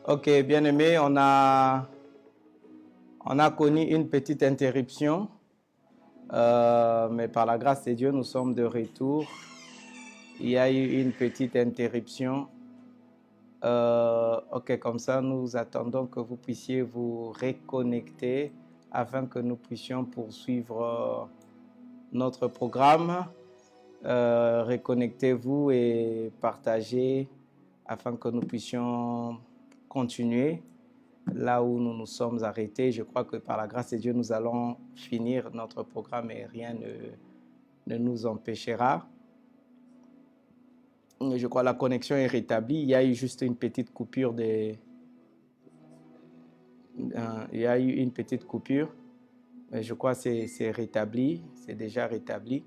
Ok, bien aimé, on a connu une petite interruption, mais par la grâce de Dieu, nous sommes de retour. Il y a eu une petite interruption. Ok, comme ça, nous attendons que vous puissiez vous reconnecter afin que nous puissions poursuivre notre programme. Reconnectez-vous et partagez afin que nous puissions continuer là où nous nous sommes arrêtés. Je crois que par la grâce de Dieu, nous allons finir notre programme et rien ne nous empêchera. Je crois que la connexion est rétablie. Il y a eu juste une petite coupure il y a eu une petite coupure. Mais je crois que c'est rétabli. C'est déjà rétabli.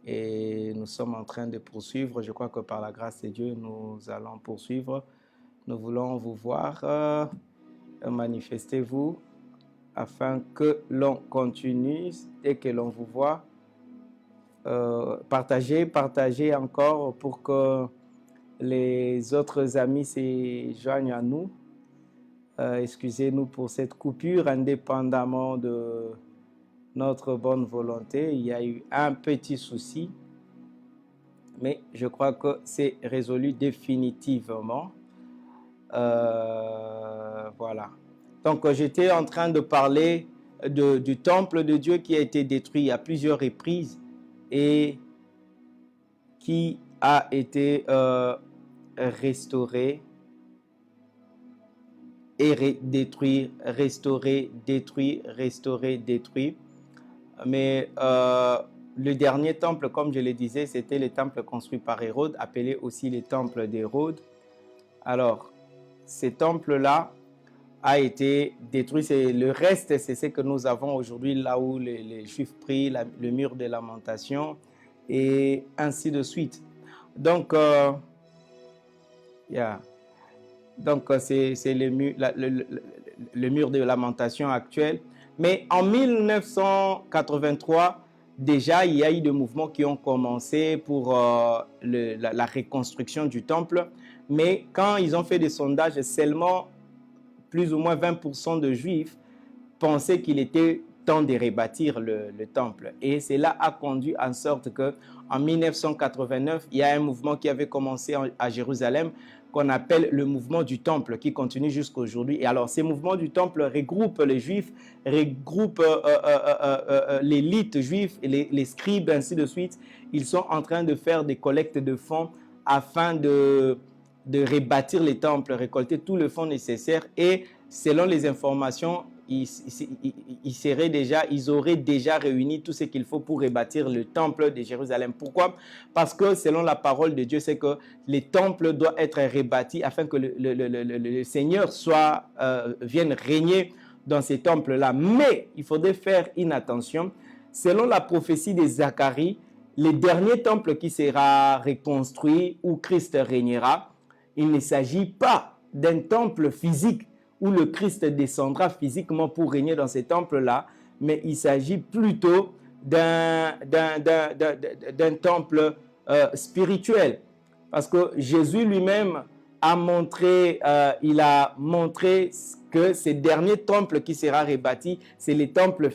Et nous sommes en train de poursuivre. Je crois que par la grâce de Dieu, nous allons poursuivre. Nous voulons vous voir. Manifestez-vous afin que l'on continue. Dès que l'on vous voit, partagez encore pour que les autres amis se joignent à nous. Excusez-nous pour cette coupure, indépendamment de notre bonne volonté. Il y a eu un petit souci, mais je crois que c'est résolu définitivement. Voilà. Donc, j'étais en train de parler du temple de Dieu qui a été détruit à plusieurs reprises et qui a été restauré et détruit, restauré, détruit, restauré, détruit. Mais le dernier temple, comme je le disais, c'était le temple construit par Hérode, appelé aussi le temple d'Hérode. Alors, ce temple-là a été détruit. Le reste, c'est ce que nous avons aujourd'hui, là où les Juifs prient, le mur de lamentation, et ainsi de suite. Donc, c'est le mur de lamentation actuel. Mais en 1983, déjà, il y a eu des mouvements qui ont commencé pour la reconstruction du temple. Mais quand ils ont fait des sondages, seulement plus ou moins 20% de Juifs pensaient qu'il était temps de rebâtir le temple. Et cela a conduit en sorte qu'en 1989, il y a un mouvement qui avait commencé à Jérusalem qu'on appelle le mouvement du temple, qui continue jusqu'à aujourd'hui. Et alors, ces mouvements du temple regroupent les Juifs, regroupent l'élite juive, les scribes, ainsi de suite. Ils sont en train de faire des collectes de fonds afin de rebâtir les temples, récolter tout le fonds nécessaire. Et selon les informations, ils auraient déjà réuni tout ce qu'il faut pour rebâtir le temple de Jérusalem. Pourquoi? Parce que selon la parole de Dieu, c'est que les temples doivent être rebâtis afin que le Seigneur vienne régner dans ces temples-là. Mais il faudrait faire une attention. Selon la prophétie de Zacharie, le dernier temple qui sera reconstruit où Christ régnera, il ne s'agit pas d'un temple physique où le Christ descendra physiquement pour régner dans ces temples-là, mais il s'agit plutôt d'un temple spirituel. Parce que Jésus lui-même a montré que ce dernier temple qui sera rebâti, c'est les temples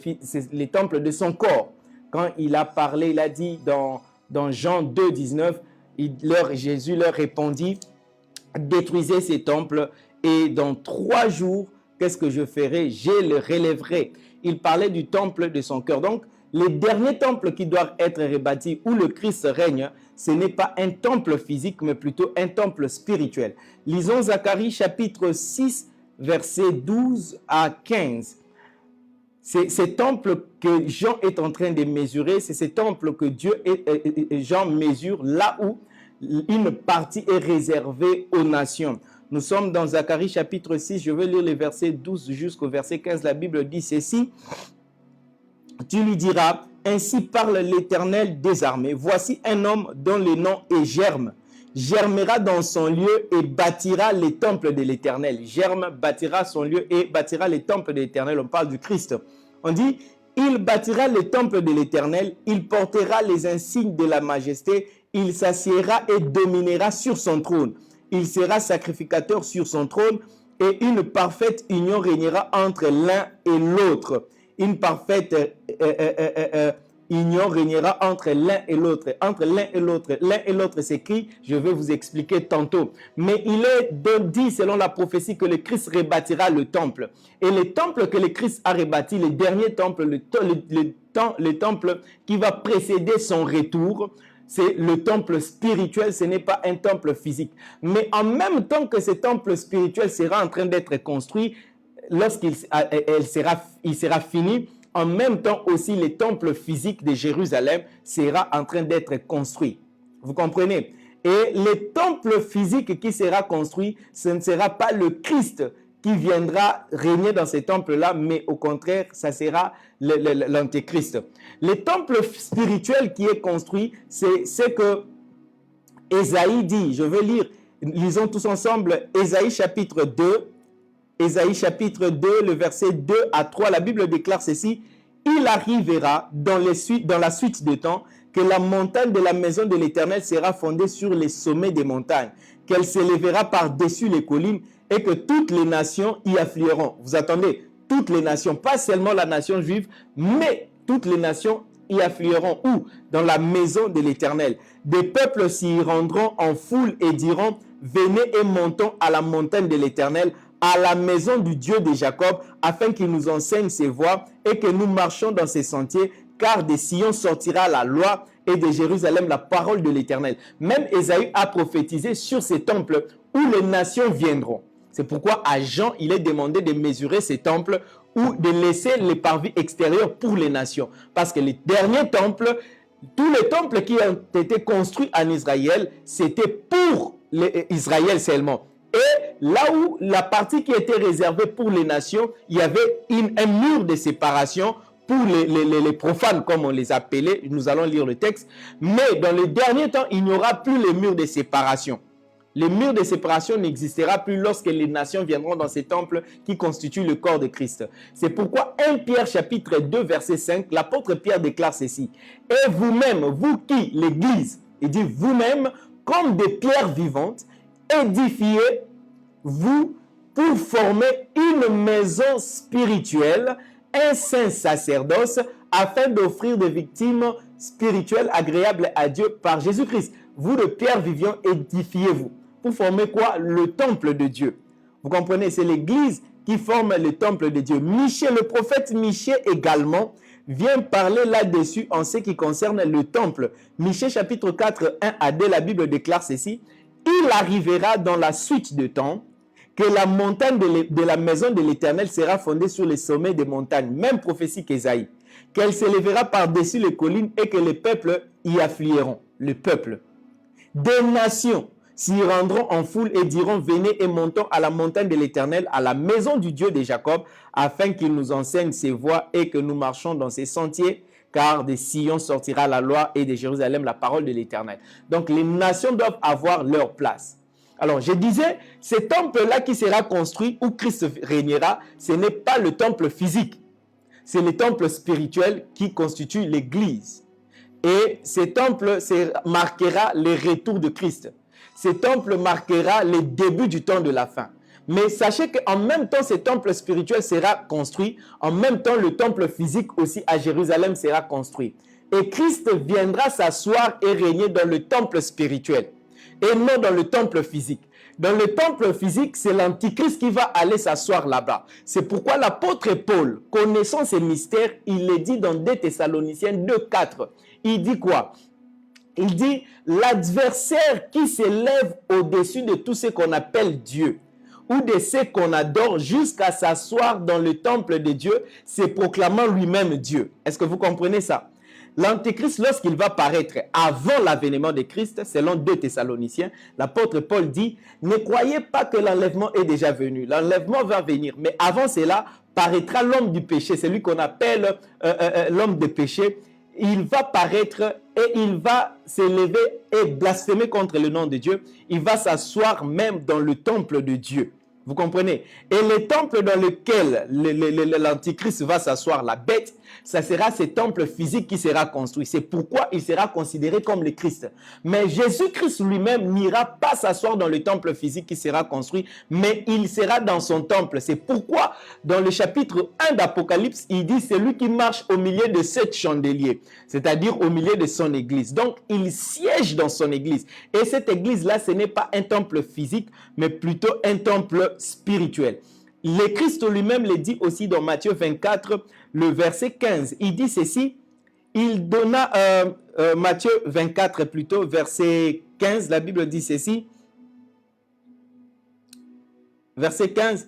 de son corps. Quand il a parlé, il a dit dans Jean 2, 19, Jésus leur répondit, détruisez ces temples et dans 3 jours, qu'est-ce que je ferai? Je le relèverai. Il parlait du temple de son cœur. Donc, les derniers temples qui doivent être rebâtis où le Christ règne, ce n'est pas un temple physique, mais plutôt un temple spirituel. Lisons Zacharie chapitre 6, versets 12 à 15. C'est ce temple que Jean est en train de mesurer, c'est ce temple que Jean mesure là où une partie est réservée aux nations. Nous sommes dans Zacharie chapitre 6, je vais lire les versets 12 jusqu'au verset 15. La Bible dit ceci, tu lui diras, ainsi parle l'Éternel des armées. Voici un homme dont le nom est Germe. Germera dans son lieu et bâtira les temples de l'Éternel. Germe bâtira son lieu et bâtira les temples de l'Éternel. On parle du Christ. On dit, il bâtira les temples de l'Éternel, il portera les insignes de la majesté, il s'assiera et dominera sur son trône. Il sera sacrificateur sur son trône et une parfaite union régnera entre l'un et l'autre. Une parfaite union régnera entre l'un et l'autre. Entre l'un et l'autre. L'un et l'autre s'écrit, je vais vous expliquer tantôt. Mais il est dit selon la prophétie que le Christ rebâtira le temple. Et le temple que le Christ a rebâti, le dernier temple, le temple qui va précéder son retour, c'est le temple spirituel, ce n'est pas un temple physique. Mais en même temps que ce temple spirituel sera en train d'être construit, lorsqu'il sera fini, en même temps aussi le temple physique de Jérusalem sera en train d'être construit. Vous comprenez? Et le temple physique qui sera construit, ce ne sera pas le Christ qui viendra régner dans ce temple-là, mais au contraire, ça sera l'antéchrist. Le temple spirituel qui est construit, c'est ce que Ésaïe dit. Je vais lire, lisons tous ensemble Ésaïe chapitre 2. Ésaïe chapitre 2, le verset 2 à 3, la Bible déclare ceci. Il arrivera dans la suite du temps que la montagne de la maison de l'Éternel sera fondée sur les sommets des montagnes, qu'elle s'élèvera par-dessus les collines et que toutes les nations y afflueront. Vous attendez, toutes les nations, pas seulement la nation juive, mais toutes les nations y afflueront. Où? Dans la maison de l'Éternel. Des peuples s'y rendront en foule et diront, venez et montons à la montagne de l'Éternel, à la maison du Dieu de Jacob, afin qu'il nous enseigne ses voies et que nous marchions dans ses sentiers, car de Sion sortira la loi et de Jérusalem la parole de l'Éternel. Même Ésaïe a prophétisé sur ces temples où les nations viendront. C'est pourquoi à Jean, il est demandé de mesurer ces temples ou de laisser les parvis extérieurs pour les nations. Parce que les derniers temples, tous les temples qui ont été construits en Israël, c'était pour Israël seulement. Et là où la partie qui était réservée pour les nations, il y avait un mur de séparation pour les profanes, comme on les appelait. Nous allons lire le texte. Mais dans les derniers temps, il n'y aura plus les murs de séparation. Le mur de séparation n'existera plus lorsque les nations viendront dans ces temples qui constituent le corps de Christ. C'est pourquoi 1 Pierre chapitre 2 verset 5, l'apôtre Pierre déclare ceci. Et vous-même, vous qui, l'Église, il dit vous-même, comme des pierres vivantes, édifiez-vous pour former une maison spirituelle, un saint sacerdoce, afin d'offrir des victimes spirituelles agréables à Dieu par Jésus-Christ. Vous, de pierres vivantes, édifiez-vous. Pour former quoi? Le temple de Dieu. Vous comprenez? C'est l'Église qui forme le temple de Dieu. Michée, le prophète Michée également, vient parler là-dessus en ce qui concerne le temple. Michée chapitre 4, 1 à 2, la Bible déclare ceci. Il arrivera dans la suite de temps que la montagne de la maison de l'Éternel sera fondée sur les sommets des montagnes, même prophétie qu'Ésaïe, qu'elle s'élèvera par-dessus les collines et que les peuples y afflueront. Le peuple. Des nations s'y rendront en foule et diront, venez et montons à la montagne de l'Éternel, à la maison du Dieu de Jacob, afin qu'il nous enseigne ses voies et que nous marchons dans ses sentiers, car de Sion sortira la loi et de Jérusalem la parole de l'Éternel. Donc les nations doivent avoir leur place. Alors je disais, ce temple-là qui sera construit, où Christ régnera, ce n'est pas le temple physique, c'est le temple spirituel qui constitue l'Église. Et ce temple marquera le retour de Christ. Ce temple marquera le début du temps de la fin. Mais sachez qu'en même temps, ce temple spirituel sera construit. En même temps, le temple physique aussi à Jérusalem sera construit. Et Christ viendra s'asseoir et régner dans le temple spirituel et non dans le temple physique. Dans le temple physique, c'est l'Antichrist qui va aller s'asseoir là-bas. C'est pourquoi l'apôtre Paul, connaissant ces mystères, il les dit dans 2 Thessaloniciens 2,4. Il dit quoi? Il dit, l'adversaire qui s'élève au-dessus de tout ce qu'on appelle Dieu, ou de ce qu'on adore jusqu'à s'asseoir dans le temple de Dieu, se proclamant lui-même Dieu. Est-ce que vous comprenez ça? L'Antéchrist, lorsqu'il va paraître avant l'avènement de Christ, selon 2 Thessaloniciens, l'apôtre Paul dit, ne croyez pas que l'enlèvement est déjà venu. L'enlèvement va venir, mais avant cela, paraîtra l'homme du péché, celui qu'on appelle l'homme de péché. Il va paraître et il va s'élever et blasphémer contre le nom de Dieu. Il va s'asseoir même dans le temple de Dieu. Vous comprenez? Et le temple dans lequel l'Antichrist va s'asseoir, la bête, Ça sera ce temple physique qui sera construit. C'est pourquoi il sera considéré comme le Christ. Mais Jésus-Christ lui-même n'ira pas s'asseoir dans le temple physique qui sera construit, mais il sera dans son temple. C'est pourquoi dans le chapitre 1 d'Apocalypse, il dit c'est lui qui marche au milieu de 7 chandeliers, c'est-à-dire au milieu de son église. Donc, il siège dans son église. Et cette église-là, ce n'est pas un temple physique, mais plutôt un temple spirituel. Le Christ lui-même le dit aussi dans Matthieu 24, le verset 15. Il dit ceci, il donna, Matthieu 24 plutôt, verset 15, la Bible dit ceci, verset 15,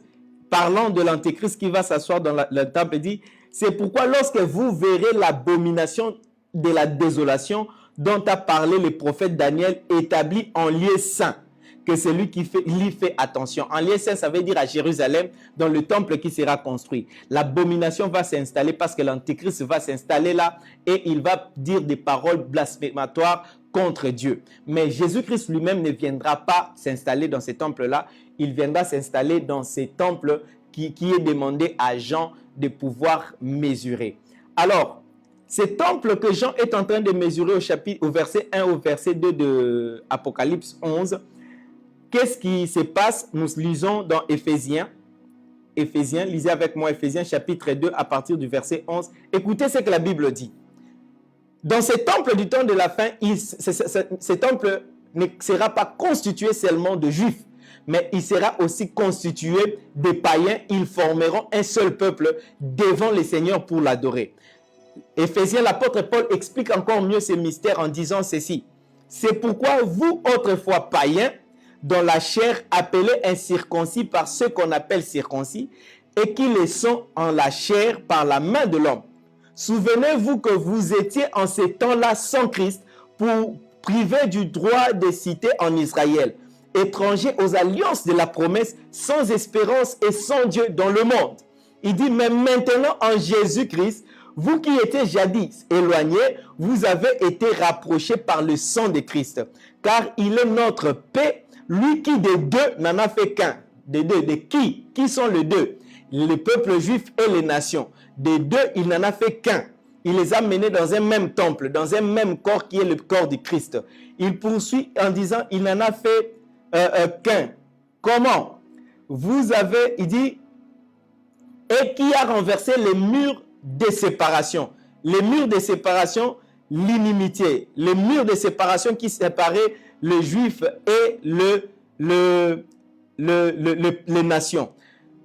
parlant de l'Antéchrist qui va s'asseoir dans le temple, il dit, c'est pourquoi lorsque vous verrez l'abomination de la désolation dont a parlé le prophète Daniel établi en lieu saint, que celui qui lui fait attention. En lieu saint, ça veut dire à Jérusalem, dans le temple qui sera construit. L'abomination va s'installer parce que l'Antéchrist va s'installer là et il va dire des paroles blasphématoires contre Dieu. Mais Jésus-Christ lui-même ne viendra pas s'installer dans ce temple-là. Il viendra s'installer dans ces temples qui est demandé à Jean de pouvoir mesurer. Alors, ce temple que Jean est en train de mesurer au verset 1 au verset 2 de Apocalypse 11, qu'est-ce qui se passe? Nous lisons dans Éphésiens. Éphésiens, lisez avec moi Éphésiens chapitre 2 à partir du verset 11. Écoutez ce que la Bible dit. Dans ce temple du temps de la fin, ce temple ne sera pas constitué seulement de Juifs, mais il sera aussi constitué de païens. Ils formeront un seul peuple devant le Seigneur pour l'adorer. Éphésiens, l'apôtre Paul explique encore mieux ces mystères en disant ceci. C'est pourquoi vous, autrefois païens, dans la chair, appelés incirconcis par ceux qu'on appelle circoncis, et qui le sont en la chair par la main de l'homme. Souvenez-vous que vous étiez en ces temps-là sans Christ, pour priver du droit de cité en Israël, étrangers aux alliances de la promesse, sans espérance et sans Dieu dans le monde. Il dit, mais maintenant en Jésus-Christ, vous qui étiez jadis éloignés, vous avez été rapprochés par le sang de Christ, car il est notre paix, lui qui des deux n'en a fait qu'un. Des deux, de qui? Qui sont les deux? Le peuple juif et les nations. Des deux, il n'en a fait qu'un. Il les a menés dans un même temple, dans un même corps qui est le corps du Christ. Il poursuit en disant, il n'en a fait qu'un. Comment? Vous avez, il dit, et qui a renversé les murs de séparation. Les murs de séparation, l'inimitié. Les murs de séparation qui séparaient les Juifs et les nations.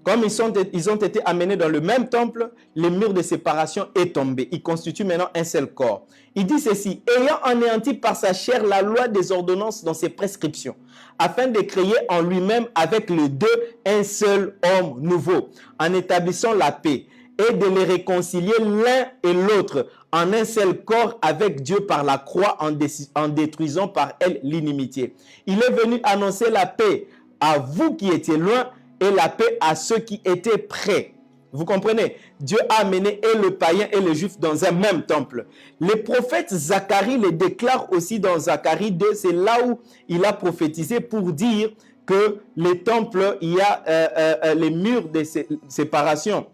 Comme ils ont été amenés dans le même temple, les murs de séparation est tombé. Ils constituent maintenant un seul corps. Il dit ceci, ayant anéanti par sa chair la loi des ordonnances dans ses prescriptions, afin de créer en lui-même avec les deux un seul homme nouveau, en établissant la paix, et de les réconcilier l'un et l'autre en un seul corps avec Dieu par la croix, en détruisant par elle l'inimitié. Il est venu annoncer la paix à vous qui étiez loin et la paix à ceux qui étaient près. Vous comprenez? Dieu a amené et le païen et le juif dans un même temple. Le prophète Zacharie le déclare aussi dans Zacharie 2, c'est là où il a prophétisé pour dire que les temples, il y a les murs de séparation.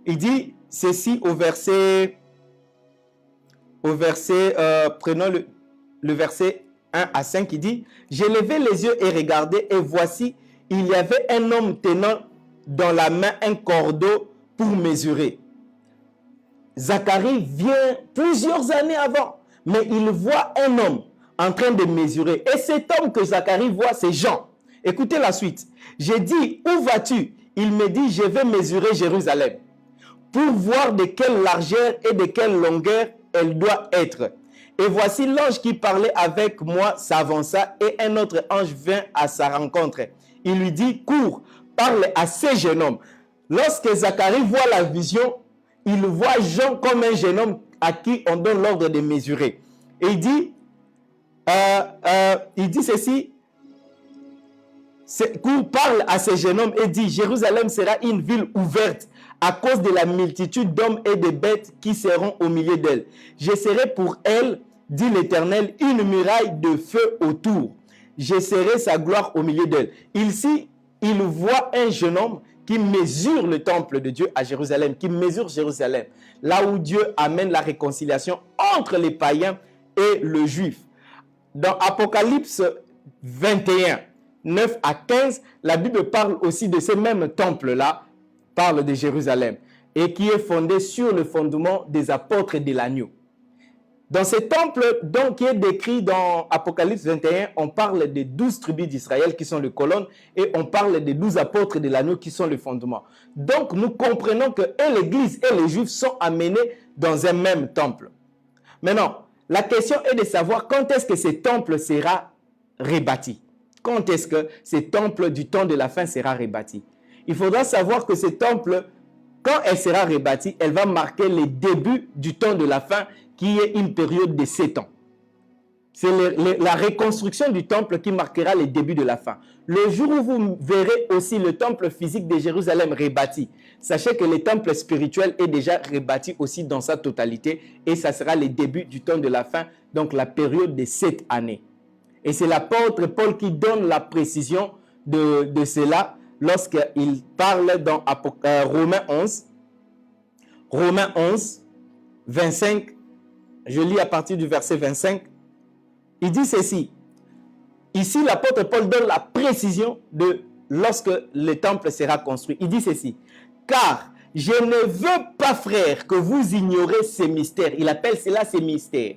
Il dit ceci au verset prenons le verset 1 à 5, il dit, j'ai levé les yeux et regardé, et voici, il y avait un homme tenant dans la main un cordeau pour mesurer. Zacharie vient plusieurs années avant, mais il voit un homme en train de mesurer. Et cet homme que Zacharie voit, c'est Jean. Écoutez la suite. J'ai dit, où vas-tu? Il me dit, je vais mesurer Jérusalem, pour voir de quelle largeur et de quelle longueur elle doit être. Et voici l'ange qui parlait avec moi s'avança, et un autre ange vint à sa rencontre. Il lui dit, cours, parle à ce jeune homme. Lorsque Zacharie voit la vision, il voit Jean comme un jeune homme à qui on donne l'ordre de mesurer. Et il dit ceci, cours, parle à ce jeune homme et dit, Jérusalem sera une ville ouverte à cause de la multitude d'hommes et de bêtes qui seront au milieu d'elle. Je serai pour elle, dit l'Éternel, une muraille de feu autour. Je serai sa gloire au milieu d'elle. Ici, il voit un jeune homme qui mesure le temple de Dieu à Jérusalem, qui mesure Jérusalem, là où Dieu amène la réconciliation entre les païens et le juif. Dans Apocalypse 21, 9 à 15, la Bible parle aussi de ces mêmes temples-là, parle de Jérusalem, et qui est fondé sur le fondement des apôtres de l'agneau. Dans ces temples, donc, qui est décrit dans Apocalypse 21, on parle des 12 tribus d'Israël qui sont les colonnes et on parle des 12 apôtres de l'agneau qui sont le fondement. Donc, nous comprenons que l'Église et les Juifs sont amenés dans un même temple. Maintenant, la question est de savoir quand est-ce que ce temple sera rebâti. Quand est-ce que ce temple du temps de la fin sera rebâti? Il faudra savoir que ce temple, quand elle sera rebâtie, elle va marquer le début du temps de la fin, qui est une période de 7 ans. C'est la reconstruction du temple qui marquera le début de la fin. Le jour où vous verrez aussi le temple physique de Jérusalem rebâti, sachez que le temple spirituel est déjà rebâti aussi dans sa totalité et ça sera le début du temps de la fin, donc la période de 7 années. Et c'est l'apôtre Paul qui donne la précision de cela lorsqu'il parle dans Romains 11. Romains 11, 25, je lis à partir du verset 25. Il dit ceci. Ici, l'apôtre Paul donne la précision de lorsque le temple sera construit. Il dit ceci. Car je ne veux pas, frères, que vous ignorez ces mystères. Il appelle cela ces mystères.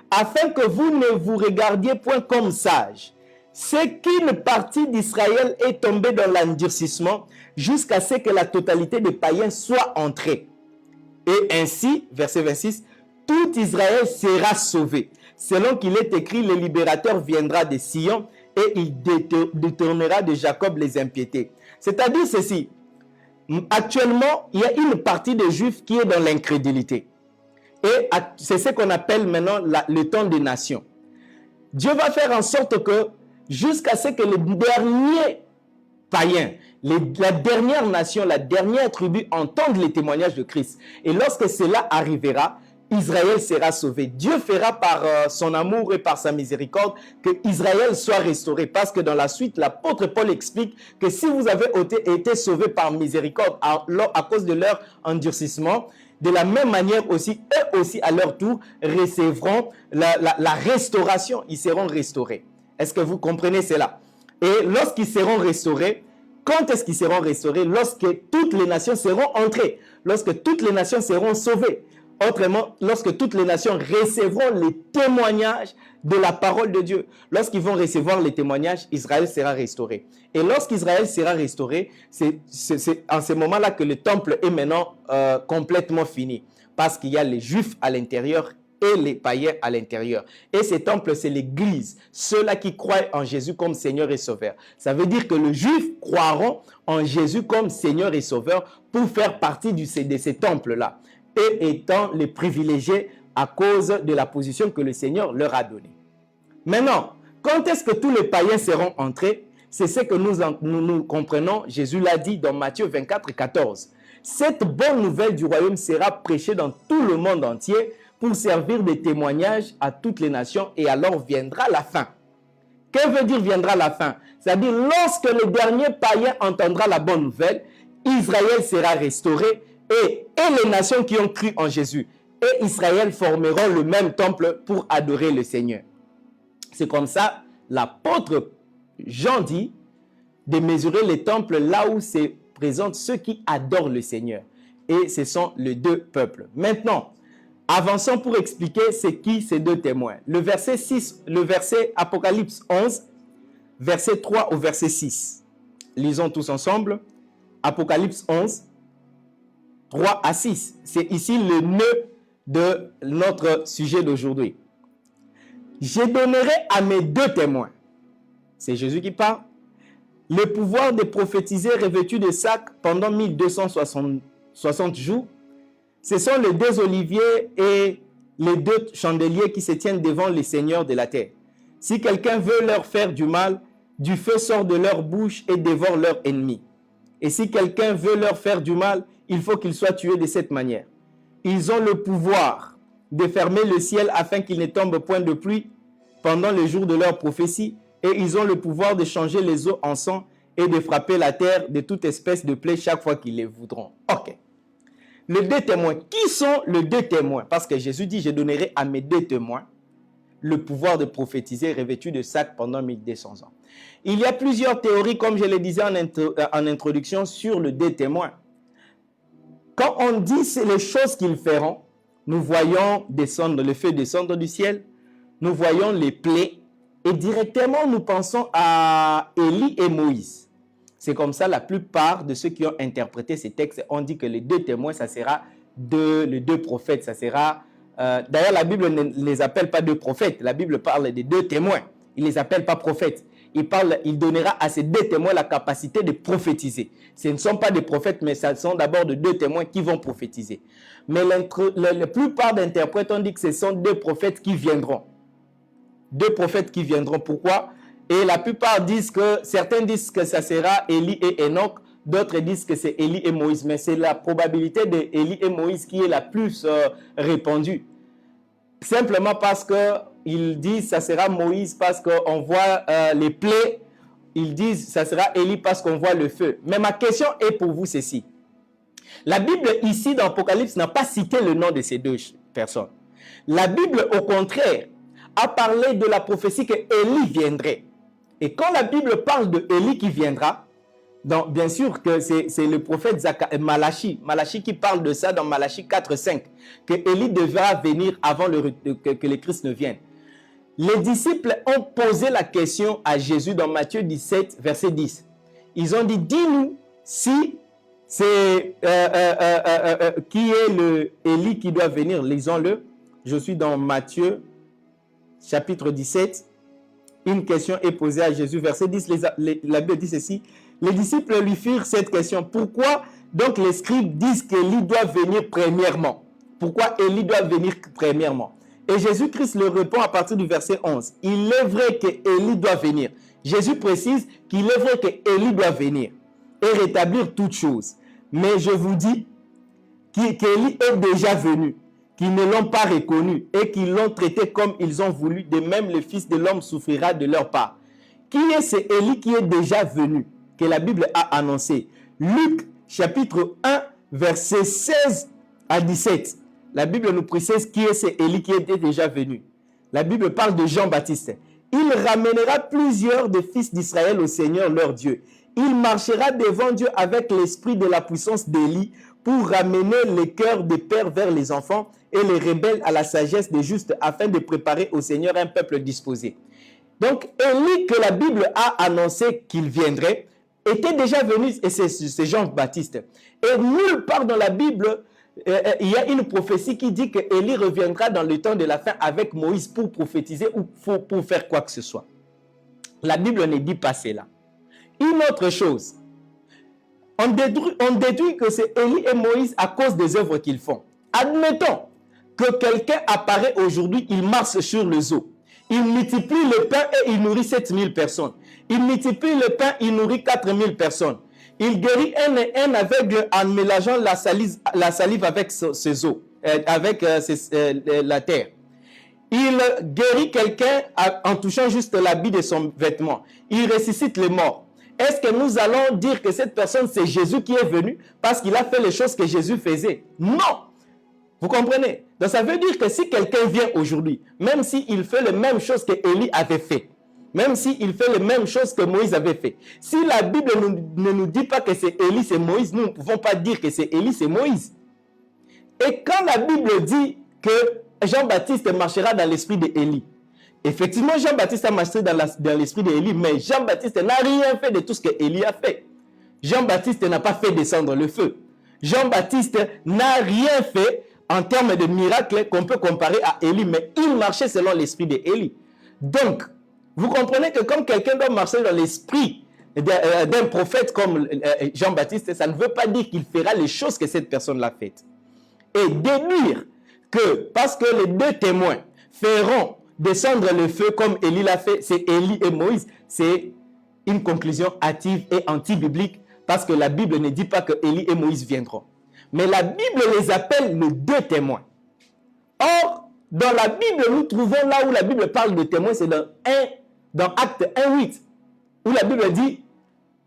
Afin que vous ne vous regardiez point comme sages. C'est qu'une partie d'Israël est tombée dans l'endurcissement jusqu'à ce que la totalité des païens soit entrée. Et ainsi, verset 26, tout Israël sera sauvé. Selon qu'il est écrit, le libérateur viendra de Sion et il détournera de Jacob les impiétés. C'est-à-dire ceci, actuellement, il y a une partie des Juifs qui est dans l'incrédulité. Et c'est ce qu'on appelle maintenant le temps des nations. Dieu va faire en sorte que jusqu'à ce que les derniers païens, la dernière nation, la dernière tribu entendent les témoignages de Christ. Et lorsque cela arrivera, Israël sera sauvé. Dieu fera par son amour et par sa miséricorde que Israël soit restauré. Parce que dans la suite, l'apôtre Paul explique que si vous avez été sauvés par miséricorde à cause de leur endurcissement, de la même manière aussi, eux aussi à leur tour recevront la restauration. Ils seront restaurés. Est-ce que vous comprenez cela? Et lorsqu'ils seront restaurés, quand est-ce qu'ils seront restaurés? Lorsque toutes les nations seront entrées, lorsque toutes les nations seront sauvées. Autrement, lorsque toutes les nations recevront les témoignages de la parole de Dieu. Lorsqu'ils vont recevoir les témoignages, Israël sera restauré. Et lorsqu'Israël sera restauré, c'est en ce moment-là que le temple est maintenant complètement fini. Parce qu'il y a les Juifs à l'intérieur et les païens à l'intérieur. Et ce temple, c'est l'Église. Ceux-là qui croient en Jésus comme Seigneur et Sauveur. Ça veut dire que les Juifs croiront en Jésus comme Seigneur et Sauveur pour faire partie de ces temples-là. Et étant les privilégiés à cause de la position que le Seigneur leur a donnée. Maintenant, quand est-ce que tous les païens seront entrés? C'est ce que nous comprenons. Jésus l'a dit dans Matthieu 24, 14. Cette bonne nouvelle du royaume sera prêchée dans tout le monde entier pour servir de témoignage à toutes les nations et alors viendra la fin. Que veut dire viendra la fin? C'est-à-dire lorsque le dernier païen entendra la bonne nouvelle, Israël sera restauré et les nations qui ont cru en Jésus et Israël formeront le même temple pour adorer le Seigneur. C'est comme ça, l'apôtre Jean dit de mesurer les temples là où se présentent ceux qui adorent le Seigneur. Et ce sont les deux peuples. Maintenant, avançons pour expliquer c'est qui ces deux témoins. Le verset 6, le verset Apocalypse 11, verset 3 au verset 6. Lisons tous ensemble. Apocalypse 11, 3 à 6. C'est ici le nœud de notre sujet d'aujourd'hui. Je donnerai à mes deux témoins, c'est Jésus qui parle, le pouvoir de prophétiser revêtus de sacs pendant 1260 jours. Ce sont les deux oliviers et les deux chandeliers qui se tiennent devant les seigneurs de la terre. Si quelqu'un veut leur faire du mal, du feu sort de leur bouche et dévore leurs ennemis. Et si quelqu'un veut leur faire du mal, il faut qu'ils soient tués de cette manière. Ils ont le pouvoir de fermer le ciel afin qu'il ne tombe point de pluie pendant le jour de leur prophétie, et ils ont le pouvoir de changer les eaux en sang et de frapper la terre de toute espèce de plaie chaque fois qu'ils les voudront. Ok. Les deux témoins. Qui sont les deux témoins? Parce que Jésus dit, je donnerai à mes deux témoins le pouvoir de prophétiser revêtus de sac pendant 1200 ans. Il y a plusieurs théories, comme je le disais en introduction, sur les deux témoins. Quand on dit c'est les choses qu'ils feront, nous voyons descendre le feu descendre du ciel, nous voyons les plaies, et directement nous pensons à Élie et Moïse. C'est comme ça la plupart de ceux qui ont interprété ces textes ont dit que les deux témoins, ça sera les deux prophètes, ça sera... D'ailleurs, la Bible ne les appelle pas deux prophètes, la Bible parle des deux témoins, il ne les appelle pas prophètes. Il donnera à ces deux témoins la capacité de prophétiser. Ce ne sont pas des prophètes, mais ce sont d'abord de deux témoins qui vont prophétiser. Mais la plupart d'interprètes ont dit que ce sont deux prophètes qui viendront. Deux prophètes qui viendront. Pourquoi? Et la plupart disent que, certains disent que ça sera Élie et Enoch, d'autres disent que c'est Élie et Moïse. Mais c'est la probabilité d'Élie et Moïse qui est la plus répandue. Simplement parce qu'ils disent que ça sera Moïse parce qu'on voit les plaies. Ils disent que ça sera Élie parce qu'on voit le feu. Mais ma question est pour vous ceci. La Bible ici dans l'Apocalypse n'a pas cité le nom de ces deux personnes. La Bible au contraire a parlé de la prophétie que Élie viendrait. Et quand la Bible parle de Élie qui viendra, donc, bien sûr que c'est le prophète Malachi qui parle de ça dans Malachi 4:5, que Élie devra venir avant que le Christ ne vienne. Les disciples ont posé la question à Jésus dans Matthieu 17, verset 10. Ils ont dit, dis-nous si c'est qui est le Élie qui doit venir. Lisons-le. Je suis dans Matthieu chapitre 17. Une question est posée à Jésus, verset 10. La Bible dit ceci. Les disciples lui firent cette question. Pourquoi donc les scribes disent qu'Élie doit venir premièrement? Pourquoi Élie doit venir premièrement? Et Jésus-Christ leur répond à partir du verset 11. Il est vrai qu'Élie doit venir. Jésus précise qu'il est vrai qu'Élie doit venir et rétablir toutes choses. Mais je vous dis qu'Élie est déjà venu, qu'ils ne l'ont pas reconnu et qu'ils l'ont traité comme ils ont voulu. De même, le Fils de l'homme souffrira de leur part. Qui est ce Élie qui est déjà venu, que la Bible a annoncé? Luc chapitre 1, verset 16 à 17. La Bible nous précise qui est ce Élie qui était déjà venu. La Bible parle de Jean-Baptiste. Il ramènera plusieurs des fils d'Israël au Seigneur leur Dieu. Il marchera devant Dieu avec l'esprit de la puissance d'Élie pour ramener les cœurs des pères vers les enfants et les rebelles à la sagesse des justes afin de préparer au Seigneur un peuple disposé. Donc, Élie que la Bible a annoncé qu'il viendrait était déjà venu, et c'est Jean-Baptiste. Et nulle part dans la Bible, il y a une prophétie qui dit que Élie reviendra dans le temps de la fin avec Moïse pour prophétiser ou pour faire quoi que ce soit. La Bible ne dit pas cela. Une autre chose, on déduit que c'est Élie et Moïse à cause des œuvres qu'ils font. Admettons que quelqu'un apparaît aujourd'hui, il marche sur les eaux. Il multiplie le pain et il nourrit 7000 personnes. Il multiplie le pain, il nourrit 4000 personnes. Il guérit un aveugle en mélangeant la salive avec ses eaux, avec la terre. Il guérit quelqu'un en touchant juste l'habit de son vêtement. Il ressuscite les morts. Est-ce que nous allons dire que cette personne, c'est Jésus qui est venu parce qu'il a fait les choses que Jésus faisait? Non! Vous comprenez? Donc ça veut dire que si quelqu'un vient aujourd'hui, même s'il fait les mêmes choses que Élie avait fait, même s'il fait les mêmes choses que Moïse avait fait, si la Bible ne nous dit pas que c'est Élie, c'est Moïse, nous ne pouvons pas dire que c'est Élie, c'est Moïse. Et quand la Bible dit que Jean-Baptiste marchera dans l'esprit d'Élie, effectivement, Jean-Baptiste a marché dans l'esprit d'Élie, mais Jean-Baptiste n'a rien fait de tout ce que Élie a fait. Jean-Baptiste n'a pas fait descendre le feu. Jean-Baptiste n'a rien fait en termes de miracles qu'on peut comparer à Élie, mais il marchait selon l'esprit d'Élie. Donc, vous comprenez que comme quelqu'un doit marcher dans l'esprit d'un prophète comme Jean-Baptiste, ça ne veut pas dire qu'il fera les choses que cette personne l'a faites. Et déduire que parce que les deux témoins feront descendre le feu comme Élie l'a fait, c'est Élie et Moïse, c'est une conclusion hâtive et anti-biblique parce que la Bible ne dit pas que Élie et Moïse viendront. Mais la Bible les appelle les deux témoins. Or, dans la Bible, nous trouvons là où la Bible parle de témoins, c'est dans Acte 1:8, où la Bible dit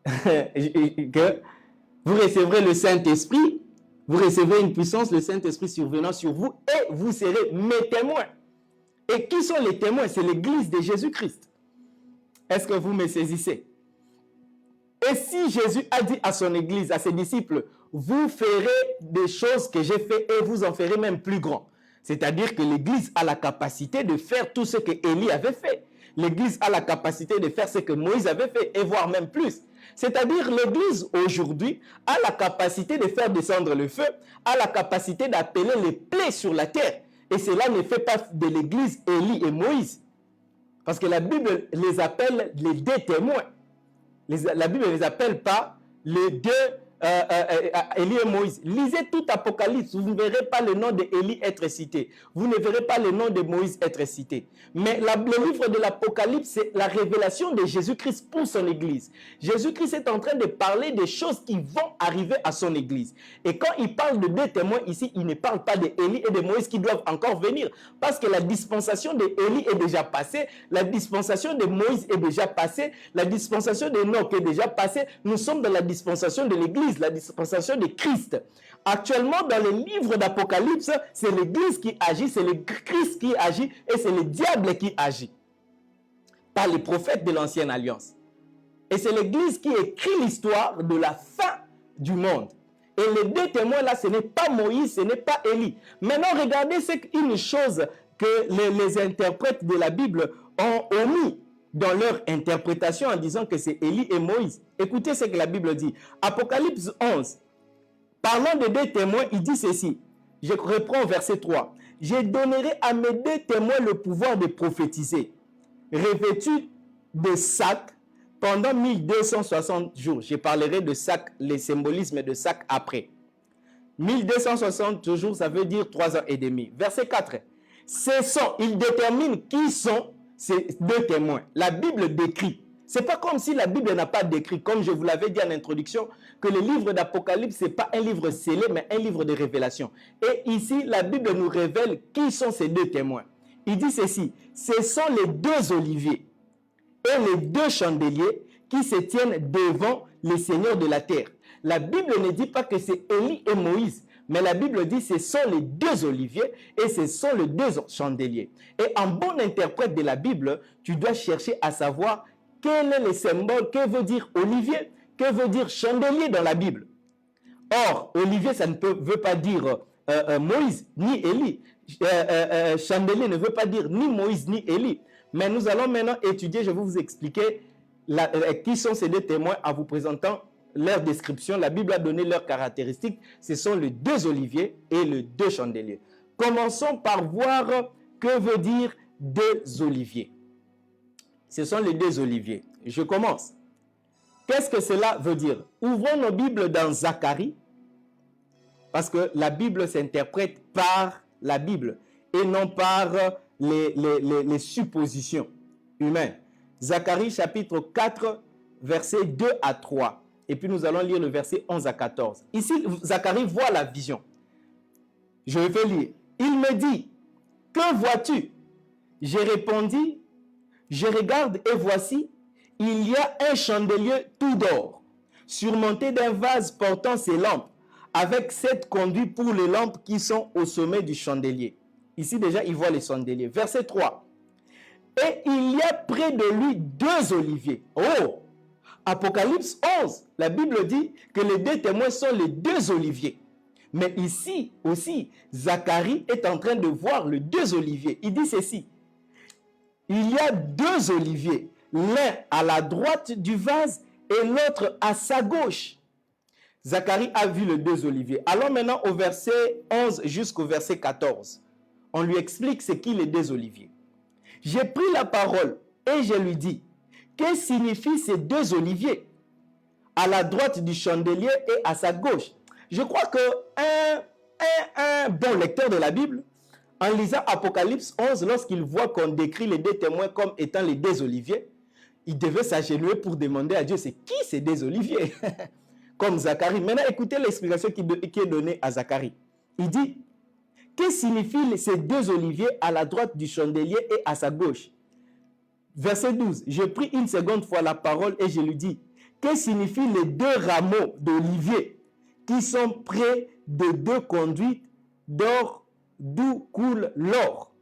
que vous recevrez le Saint-Esprit, vous recevrez une puissance, le Saint-Esprit survenant sur vous, et vous serez mes témoins. Et qui sont les témoins? C'est l'Église de Jésus-Christ. Est-ce que vous me saisissez? Et si Jésus a dit à son Église, à ses disciples, vous ferez des choses que j'ai fait et vous en ferez même plus grand. C'est-à-dire que l'Église a la capacité de faire tout ce que Élie avait fait. L'Église a la capacité de faire ce que Moïse avait fait et voire même plus. C'est-à-dire l'Église aujourd'hui a la capacité de faire descendre le feu, a la capacité d'appeler les plaies sur la terre. Et cela ne fait pas de l'Église Élie et Moïse. Parce que la Bible les appelle les deux témoins. La Bible ne les appelle pas les deux Élie et Moïse. Lisez tout Apocalypse, vous ne verrez pas le nom d'Élie être cité. Vous ne verrez pas le nom de Moïse être cité. Mais le livre de l'Apocalypse, c'est la révélation de Jésus-Christ pour son Église. Jésus-Christ est en train de parler des choses qui vont arriver à son Église. Et quand il parle de deux témoins ici, il ne parle pas d'Élie et de Moïse qui doivent encore venir. Parce que la dispensation d'Élie est déjà passée, la dispensation de Moïse est déjà passée, la dispensation d'Enoch est déjà passée. Nous sommes dans la dispensation de l'Église, la dispensation de Christ. Actuellement, dans les livres d'Apocalypse, c'est l'Église qui agit, c'est le Christ qui agit et c'est le diable qui agit. Par les prophètes de l'Ancienne Alliance. Et c'est l'Église qui écrit l'histoire de la fin du monde. Et les deux témoins là, ce n'est pas Moïse, ce n'est pas Élie. Maintenant, regardez, c'est une chose que les interprètes de la Bible ont omis dans leur interprétation en disant que c'est Élie et Moïse. Écoutez ce que la Bible dit. Apocalypse 11, parlant de deux témoins, il dit ceci. Je reprends verset 3. « Je donnerai à mes deux témoins le pouvoir de prophétiser, revêtus de sacs pendant 1260 jours. » Je parlerai de sac, les symbolismes de sac après. 1260 jours, ça veut dire 3 ans et demi. Verset 4. Il détermine qui sont ces deux témoins. La Bible décrit. Ce n'est pas comme si la Bible n'a pas décrit, comme je vous l'avais dit en introduction, que le livre d'Apocalypse, ce n'est pas un livre scellé, mais un livre de révélation. Et ici, la Bible nous révèle qui sont ces deux témoins. Il dit ceci, ce sont les deux oliviers et les deux chandeliers qui se tiennent devant les seigneurs de la terre. La Bible ne dit pas que c'est Élie et Moïse, mais la Bible dit que ce sont les deux oliviers et ce sont les deux chandeliers. Et en bon interprète de la Bible, tu dois chercher à savoir quel est le symbole, que veut dire olivier, que veut dire chandelier dans la Bible. Or, olivier, ça ne veut pas dire Moïse ni Élie. Chandelier ne veut pas dire ni Moïse ni Élie. Mais nous allons maintenant étudier, je vais vous expliquer qui sont ces deux témoins en vous présentant leur description. La Bible a donné leurs caractéristiques. Ce sont les deux oliviers et les deux chandeliers. Commençons par voir que veut dire deux oliviers. Ce sont les deux oliviers. Je commence. Qu'est-ce que cela veut dire? Ouvrons nos Bibles dans Zacharie, parce que la Bible s'interprète par la Bible et non par les suppositions humaines. Zacharie chapitre 4, versets 2 à 3. Et puis nous allons lire le verset 11 à 14. Ici, Zacharie voit la vision. Je vais lire. Il me dit, « Que vois-tu » J'ai répondu, « Je regarde et voici, il y a un chandelier tout d'or, surmonté d'un vase portant ses lampes, avec 7 conduits pour les lampes qui sont au sommet du chandelier. » Ici déjà, il voit les chandeliers. Verset 3. « Et il y a près de lui 2 oliviers. » Oh! Apocalypse 11, la Bible dit que les deux témoins sont les 2 oliviers. Mais ici aussi, Zacharie est en train de voir les 2 oliviers. Il dit ceci. Il y a 2 oliviers, l'un à la droite du vase et l'autre à sa gauche. Zacharie a vu les 2 oliviers. Allons maintenant au verset 11 jusqu'au verset 14. On lui explique ce qu'est les 2 oliviers. J'ai pris la parole et je lui dis, que signifient ces 2 oliviers à la droite du chandelier et à sa gauche? Je crois qu'un bon lecteur de la Bible, en lisant Apocalypse 11, lorsqu'il voit qu'on décrit les 2 témoins comme étant les 2 oliviers, il devait s'agenouiller pour demander à Dieu, c'est qui ces 2 oliviers? Comme Zacharie. Maintenant, écoutez l'explication qui est donnée à Zacharie. Il dit, que signifient ces 2 oliviers à la droite du chandelier et à sa gauche? Verset 12. Je pris une seconde fois la parole et je lui dis, que signifient les 2 rameaux d'olivier qui sont près de 2 conduites d'or d'où coule l'or?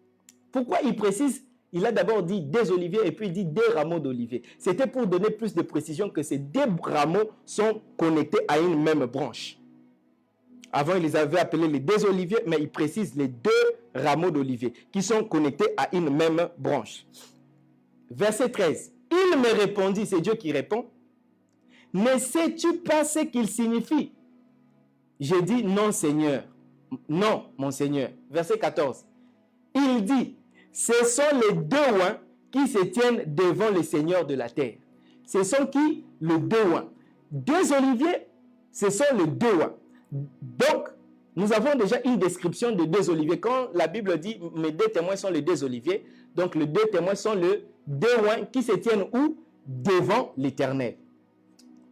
Pourquoi il précise? Il a d'abord dit des oliviers et puis il dit des rameaux d'olivier. C'était pour donner plus de précision que ces 2 rameaux sont connectés à une même branche. Avant, il les avait appelés les 2 oliviers, mais il précise les 2 rameaux d'olivier qui sont connectés à une même branche. Verset 13. Il me répondit, c'est Dieu qui répond, ne sais-tu pas ce qu'il signifie? J'ai dit, non, Seigneur. Non, mon Seigneur. Verset 14. Il dit, ce sont les 2 oins qui se tiennent devant le Seigneur de la terre. Ce sont qui? Les 2 oins. 2 oliviers, ce sont les 2 oins. Donc, nous avons déjà une description de 2 oliviers. Quand la Bible dit, mes 2 témoins sont les 2 oliviers, donc les 2 témoins sont les 2 oins qui se tiennent où? Devant l'Éternel.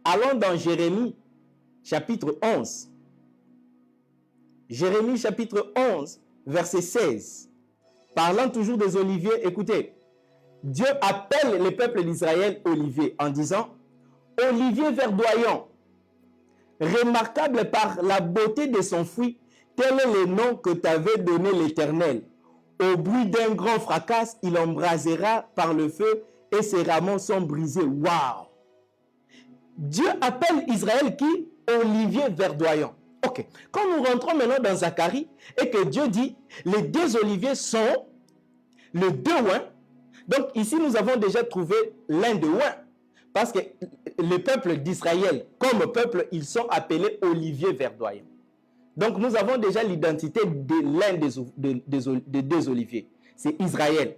Allons dans Jérémie, chapitre 11. Jérémie, chapitre 11, verset 16. Parlant toujours des oliviers, écoutez. Dieu appelle le peuple d'Israël olivier en disant, olivier verdoyant, remarquable par la beauté de son fruit, tel est le nom que t'avait donné l'Éternel. Au bruit d'un grand fracas, il embrasera par le feu et ses rameaux sont brisés. Waouh! Dieu appelle Israël qui? Olivier verdoyant. Ok. Quand nous rentrons maintenant dans Zacharie et que Dieu dit, les 2 oliviers sont les 2 oins. Donc ici, nous avons déjà trouvé l'un des oins. Parce que le peuple d'Israël, comme peuple, ils sont appelés oliviers verdoyants. Donc nous avons déjà l'identité de l'un des 2 oliviers. C'est Israël.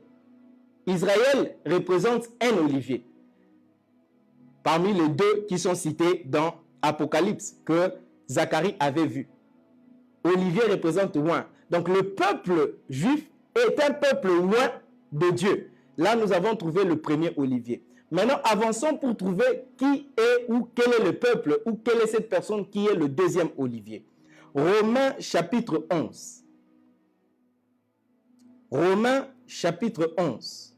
Israël représente un olivier. Parmi les 2 qui sont cités dans Apocalypse, que Zacharie avait vu. Olivier représente oint. Donc le peuple juif est un peuple oint de Dieu. Là, nous avons trouvé le premier olivier. Maintenant, avançons pour trouver qui est ou quel est le peuple ou quelle est cette personne qui est le 2e olivier. Romains chapitre 11. Romains chapitre 11,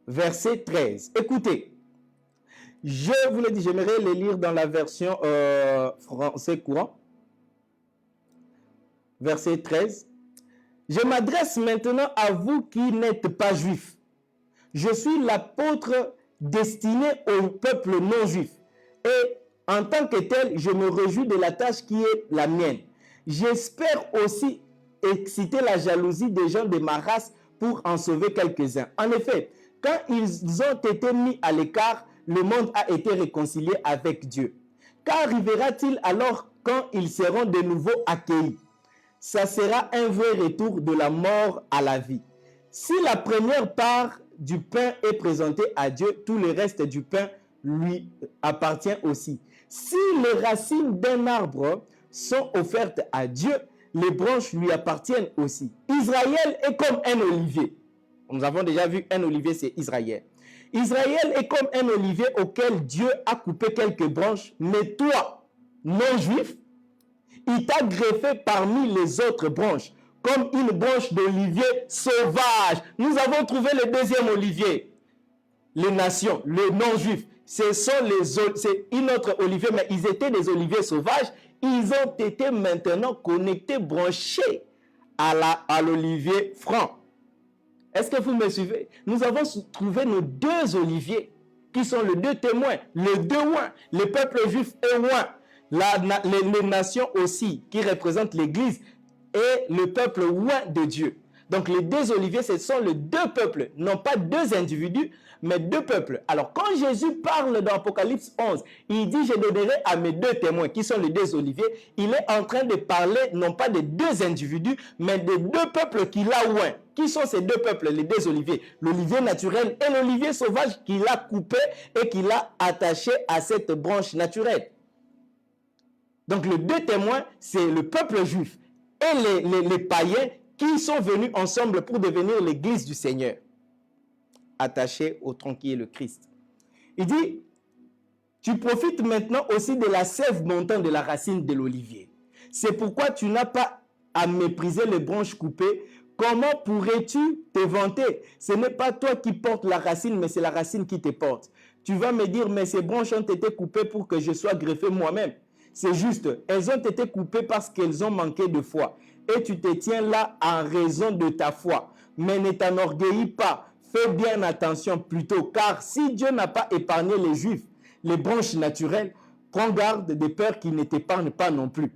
verset 13. Écoutez, je vous l'ai dit, j'aimerais les lire dans la version français courant. Verset 13. Je m'adresse maintenant à vous qui n'êtes pas juifs. Je suis l'apôtre destiné au peuple non juif. Et en tant que tel, je me réjouis de la tâche qui est la mienne. J'espère aussi exciter la jalousie des gens de ma race pour en sauver quelques-uns. En effet, quand ils ont été mis à l'écart, le monde a été réconcilié avec Dieu. Qu'arrivera-t-il alors quand ils seront de nouveau accueillis? Ça sera un vrai retour de la mort à la vie. Si la première part du pain est présentée à Dieu, tout le reste du pain lui appartient aussi. Si les racines d'un arbre sont offertes à Dieu, les branches lui appartiennent aussi. Israël est comme un olivier. Nous avons déjà vu un olivier, c'est Israël. Israël est comme un olivier auquel Dieu a coupé quelques branches, mais toi, non-juif, il t'a greffé parmi les autres branches, comme une branche d'olivier sauvage. Nous avons trouvé le 2e olivier. Les nations, les non-juifs, c'est une autre olivier, mais ils étaient des oliviers sauvages. Ils ont été maintenant connectés, branchés à l'olivier franc. Est-ce que vous me suivez? Nous avons trouvé nos 2 oliviers qui sont les 2 témoins, les 2 oins, le peuple juif est oint, les nations aussi qui représentent l'Église et le peuple oint de Dieu. Donc les 2 oliviers, ce sont les 2 peuples, non pas 2 individus, mais 2 peuples. Alors quand Jésus parle dans Apocalypse 11, il dit, je donnerai à mes 2 témoins, qui sont les 2 oliviers, il est en train de parler non pas de 2 individus, mais de 2 peuples qu'il a oint. Qui sont ces 2 peuples, les 2 oliviers? L'olivier naturel et l'olivier sauvage qu'il a coupé et qu'il a attaché à cette branche naturelle. Donc les 2 témoins, c'est le peuple juif et les païens qui sont venus ensemble pour devenir l'église du Seigneur, attachée au tronc qui est le Christ. Il dit, tu profites maintenant aussi de la sève montant de la racine de l'olivier. C'est pourquoi tu n'as pas à mépriser les branches coupées comment pourrais-tu te vanter? Ce n'est pas toi qui portes la racine, mais c'est la racine qui te porte. Tu vas me dire, mais ces branches ont été coupées pour que je sois greffé moi-même. C'est juste, elles ont été coupées parce qu'elles ont manqué de foi. Et tu te tiens là en raison de ta foi. Mais ne t'enorgueillis pas. Fais bien attention plutôt, car si Dieu n'a pas épargné les Juifs, les branches naturelles, prends garde de peur qu'il ne t'épargne pas non plus.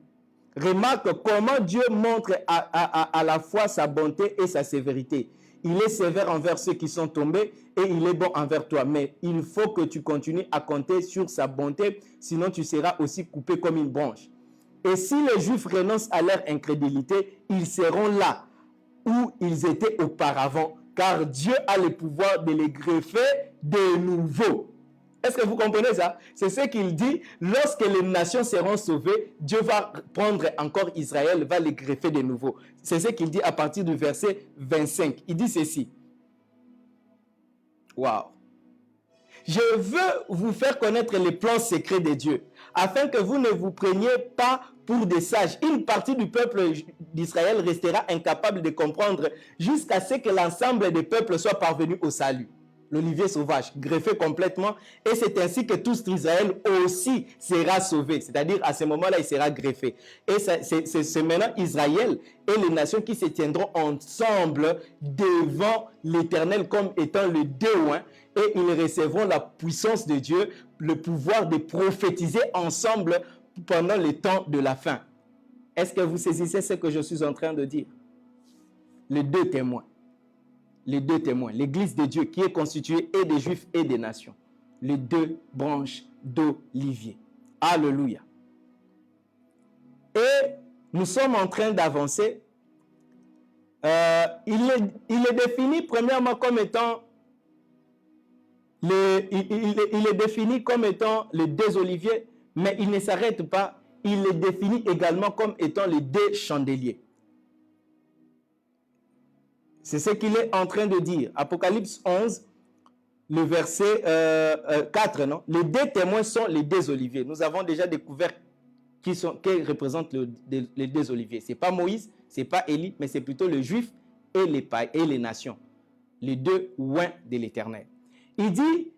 Remarque comment Dieu montre à la fois sa bonté et sa sévérité. Il est sévère envers ceux qui sont tombés et il est bon envers toi. Mais il faut que tu continues à compter sur sa bonté, sinon tu seras aussi coupé comme une branche. Et si les Juifs renoncent à leur incrédulité, ils seront là où ils étaient auparavant, car Dieu a le pouvoir de les greffer de nouveau. Est-ce que vous comprenez ça? C'est ce qu'il dit. Lorsque les nations seront sauvées, Dieu va prendre encore Israël, va les greffer de nouveau. C'est ce qu'il dit à partir du verset 25. Il dit ceci. Waouh! Je veux vous faire connaître les plans secrets de Dieu, afin que vous ne vous preniez pas pour des sages. Une partie du peuple d'Israël restera incapable de comprendre jusqu'à ce que l'ensemble des peuples soit parvenu au salut. L'olivier sauvage, greffé complètement, et c'est ainsi que tout Israël aussi sera sauvé. C'est-à-dire, à ce moment-là, il sera greffé. Et c'est maintenant Israël et les nations qui se tiendront ensemble devant l'Éternel comme étant le déoint, et ils recevront la puissance de Dieu, le pouvoir de prophétiser ensemble pendant le temps de la fin. Est-ce que vous saisissez ce que je suis en train de dire? Les deux témoins. Les deux témoins, l'Église de Dieu qui est constituée et des Juifs et des nations. Les deux branches d'olivier. Alléluia. Et nous sommes en train d'avancer. Il est défini premièrement comme étant il est défini comme étant les deux oliviers, mais il ne s'arrête pas. Il est défini également comme étant les deux chandeliers. C'est ce qu'il est en train de dire. Apocalypse 11, le verset 4, non? Les deux témoins sont les deux oliviers. Nous avons déjà découvert qui représentent les deux oliviers. Ce n'est pas Moïse, ce n'est pas Élie, mais c'est plutôt les Juifs et les nations. Les deux oints de l'Éternel. Il dit,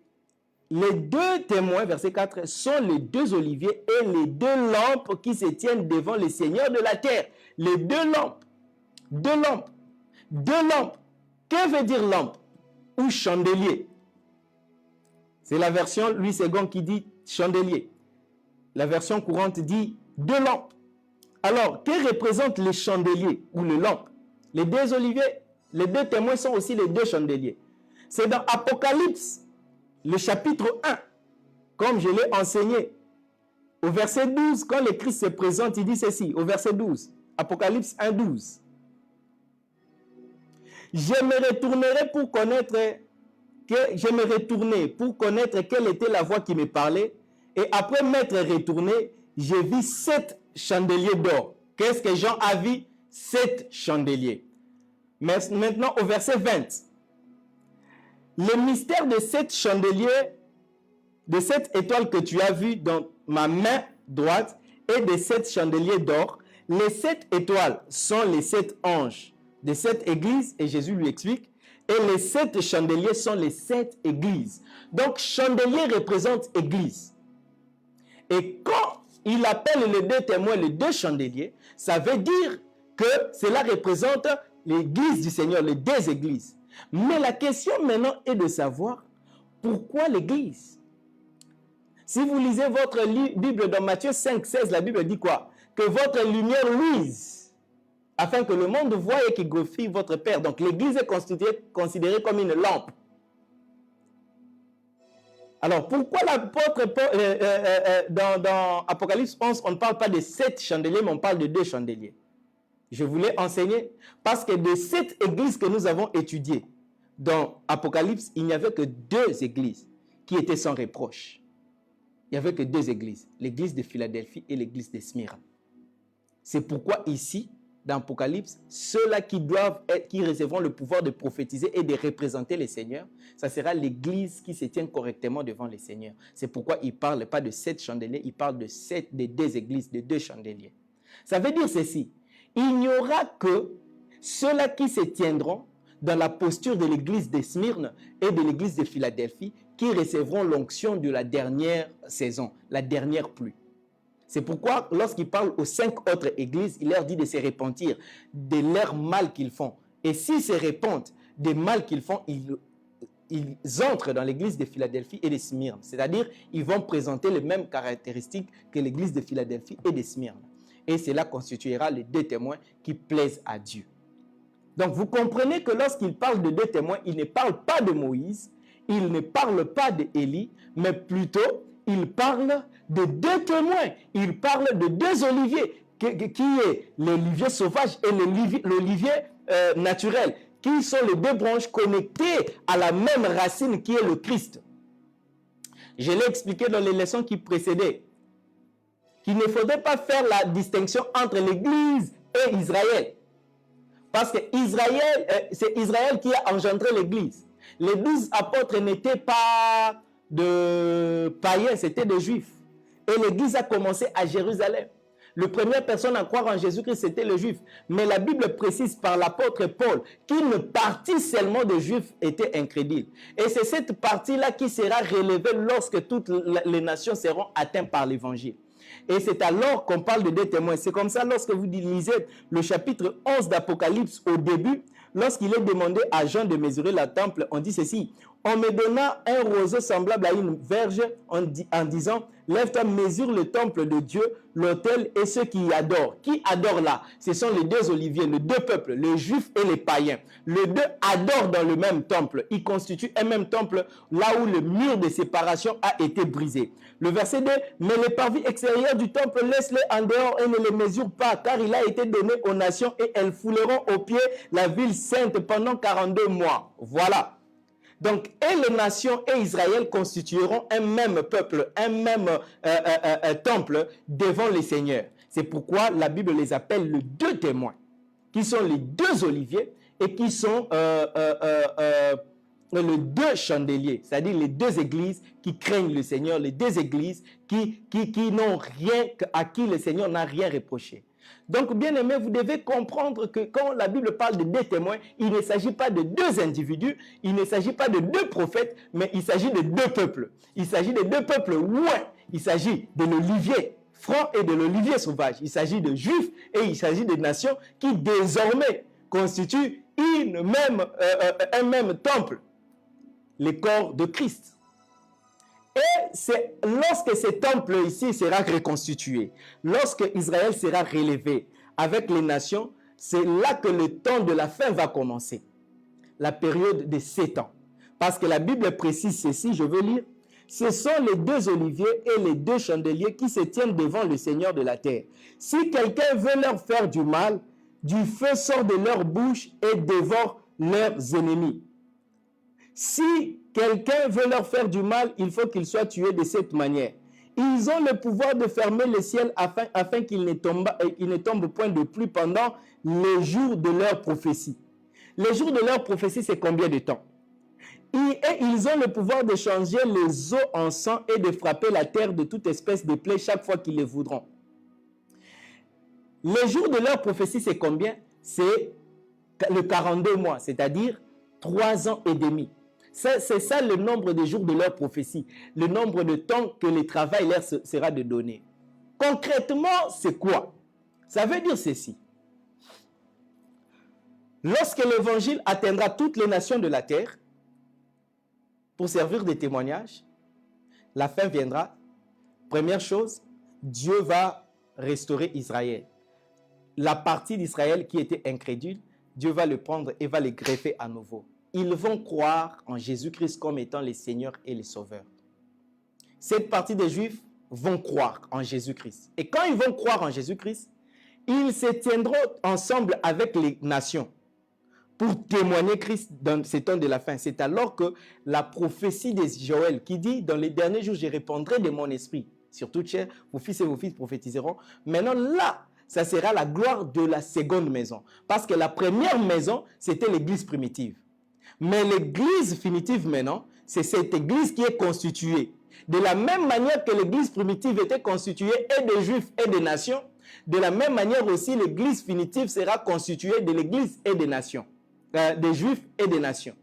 les deux témoins, verset 4, sont les deux oliviers et les deux lampes qui se tiennent devant le Seigneur de la terre. Les deux lampes. Deux lampes. Deux lampes. Que veut dire lampe ou chandelier? C'est la version Louis II qui dit chandelier. La version courante dit deux lampes. Alors, que représentent les chandeliers ou les lampes? Les deux oliviers, les deux témoins sont aussi les deux chandeliers. C'est dans Apocalypse, le chapitre 1, comme je l'ai enseigné. Au verset 12, quand le Christ se présente, il dit ceci, au verset 12, Apocalypse 1, 12. Je me retournerai pour connaître quelle était la voix qui me parlait. Et après m'être retourné, j'ai vu 7 chandeliers d'or. Qu'est-ce que Jean a vu? 7 chandeliers. Maintenant, au verset 20. Le mystère de 7 chandeliers, de 7 étoiles que tu as vues dans ma main droite et de 7 chandeliers d'or, les 7 étoiles sont les 7 anges de 7 églises, et Jésus lui explique, et les 7 chandeliers sont les 7 églises. Donc, chandelier représente église. Et quand il appelle les deux témoins, les deux chandeliers, ça veut dire que cela représente l'église du Seigneur, les deux églises. Mais la question maintenant est de savoir pourquoi l'église? Si vous lisez votre Bible dans Matthieu 5, 16, la Bible dit quoi? Que votre lumière luise, afin que le monde voie et qu'il glorifie votre Père. Donc l'église est considérée comme une lampe. Alors pourquoi l'apôtre dans Apocalypse 11, on ne parle pas de 7 chandeliers, mais on parle de 2 chandeliers? Je voulais enseigner parce que de 7 églises que nous avons étudiées dans Apocalypse, il n'y avait que 2 églises qui étaient sans reproche. Il n'y avait que 2 églises, l'église de Philadelphie et l'église de Smyrne. C'est pourquoi ici, dans Apocalypse, ceux-là qui recevront le pouvoir de prophétiser et de représenter les seigneurs, ça sera l'église qui se tient correctement devant les seigneurs. C'est pourquoi il ne parle pas de 7 chandeliers, il parle de 2 églises, de 2 chandeliers. Ça veut dire ceci, il n'y aura que ceux-là qui se tiendront dans la posture de l'église de Smyrne et de l'église de Philadelphie, qui recevront l'onction de la dernière saison, la dernière pluie. C'est pourquoi, lorsqu'il parle aux 5 autres églises, il leur dit de se repentir de leur mal qu'ils font. Et s'ils se repentent des mal qu'ils font, ils entrent dans l'église de Philadelphie et de Smyrne. C'est-à-dire, ils vont présenter les mêmes caractéristiques que l'église de Philadelphie et de Smyrne. Et cela constituera les 2 témoins qui plaisent à Dieu. Donc, vous comprenez que lorsqu'il parle de 2 témoins, il ne parle pas de Moïse, il ne parle pas d'Élie, mais plutôt, il parle de 2 témoins. Il parle de 2 oliviers, qui est l'olivier sauvage et l'olivier naturel, qui sont les 2 branches connectées à la même racine qui est le Christ. Je l'ai expliqué dans les leçons qui précédaient, qu'il ne faudrait pas faire la distinction entre l'Église et Israël. Parce que c'est Israël qui a engendré l'Église. Les 12 apôtres n'étaient pas de païens, c'était des Juifs. Et l'Église a commencé à Jérusalem. La première personne à croire en Jésus-Christ, c'était le Juif. Mais la Bible précise par l'apôtre Paul qu'une partie seulement des Juifs était incrédule. Et c'est cette partie-là qui sera relevée lorsque toutes les nations seront atteintes par l'Évangile. Et c'est alors qu'on parle de 2 témoins. C'est comme ça, lorsque vous lisez le chapitre 11 d'Apocalypse au début, lorsqu'il est demandé à Jean de mesurer la temple, on dit ceci: on me donna un roseau semblable à une verge en disant, lève-toi, mesure le temple de Dieu, l'autel et ceux qui y adorent. Qui adorent là? Ce sont les 2 oliviers, les 2 peuples, les juifs et les païens. Les 2 adorent dans le même temple. Ils constituent un même temple là où le mur de séparation a été brisé. Le verset 2, mais les parvis extérieurs du temple, laisse-les en dehors et ne les mesure pas, car il a été donné aux nations et elles fouleront aux pieds la ville sainte pendant 42 mois. Voilà. Donc, et les nations et Israël constitueront un même peuple, un même temple devant le Seigneur. C'est pourquoi la Bible les appelle les 2 témoins, qui sont les 2 oliviers et qui sont les 2 chandeliers, c'est-à-dire les 2 églises qui craignent le Seigneur, les 2 églises qui n'ont rien, à qui le Seigneur n'a rien reproché. Donc, bien aimé, vous devez comprendre que quand la Bible parle de 2 témoins, il ne s'agit pas de 2 individus, il ne s'agit pas de 2 prophètes, mais il s'agit de 2 peuples. Il s'agit de 2 peuples ouins. Il s'agit de l'olivier franc et de l'olivier sauvage. Il s'agit de juifs et il s'agit de nations qui désormais constituent un même temple, le corps de Christ. Et c'est lorsque ce temple ici sera reconstitué, lorsque Israël sera relevé avec les nations, c'est là que le temps de la fin va commencer. La période de 7 ans. Parce que la Bible précise ceci, je veux lire. Ce sont les 2 oliviers et les 2 chandeliers qui se tiennent devant le Seigneur de la terre. Si quelqu'un veut leur faire du mal, du feu sort de leur bouche et dévore leurs ennemis. Si quelqu'un veut leur faire du mal, il faut qu'ils soient tués de cette manière. Ils ont le pouvoir de fermer le ciel afin qu'il ne tombe point de pluie pendant les jours de leur prophétie. Les jours de leur prophétie, c'est combien de temps? Et ils ont le pouvoir de changer les eaux en sang et de frapper la terre de toute espèce de plaie chaque fois qu'ils le voudront. Les jours de leur prophétie, c'est combien? C'est le 42 mois, c'est-à-dire 3 ans et demi. C'est ça le nombre de jours de leur prophétie, le nombre de temps que le travail leur sera de donner. Concrètement, c'est quoi? Ça veut dire ceci. Lorsque l'évangile atteindra toutes les nations de la terre, pour servir de témoignage, la fin viendra. Première chose, Dieu va restaurer Israël. La partie d'Israël qui était incrédule, Dieu va le prendre et va le greffer à nouveau. Ils vont croire en Jésus-Christ comme étant le Seigneur et le Sauveur. Cette partie des Juifs vont croire en Jésus-Christ. Et quand ils vont croire en Jésus-Christ, ils se tiendront ensemble avec les nations pour témoigner Christ dans ces temps de la fin. C'est alors que la prophétie de Joël qui dit « Dans les derniers jours, je répandrai de mon esprit sur toute chair, vos fils et vos filles prophétiseront. » Maintenant là, ça sera la gloire de la seconde maison. Parce que la première maison, c'était l'église primitive. Mais l'église finitive maintenant, c'est cette église qui est constituée. De la même manière que l'église primitive était constituée et des juifs et des nations, De la même manière aussi, l'Église finitive sera constituée de l'Église et des nations, des Juifs et des nations.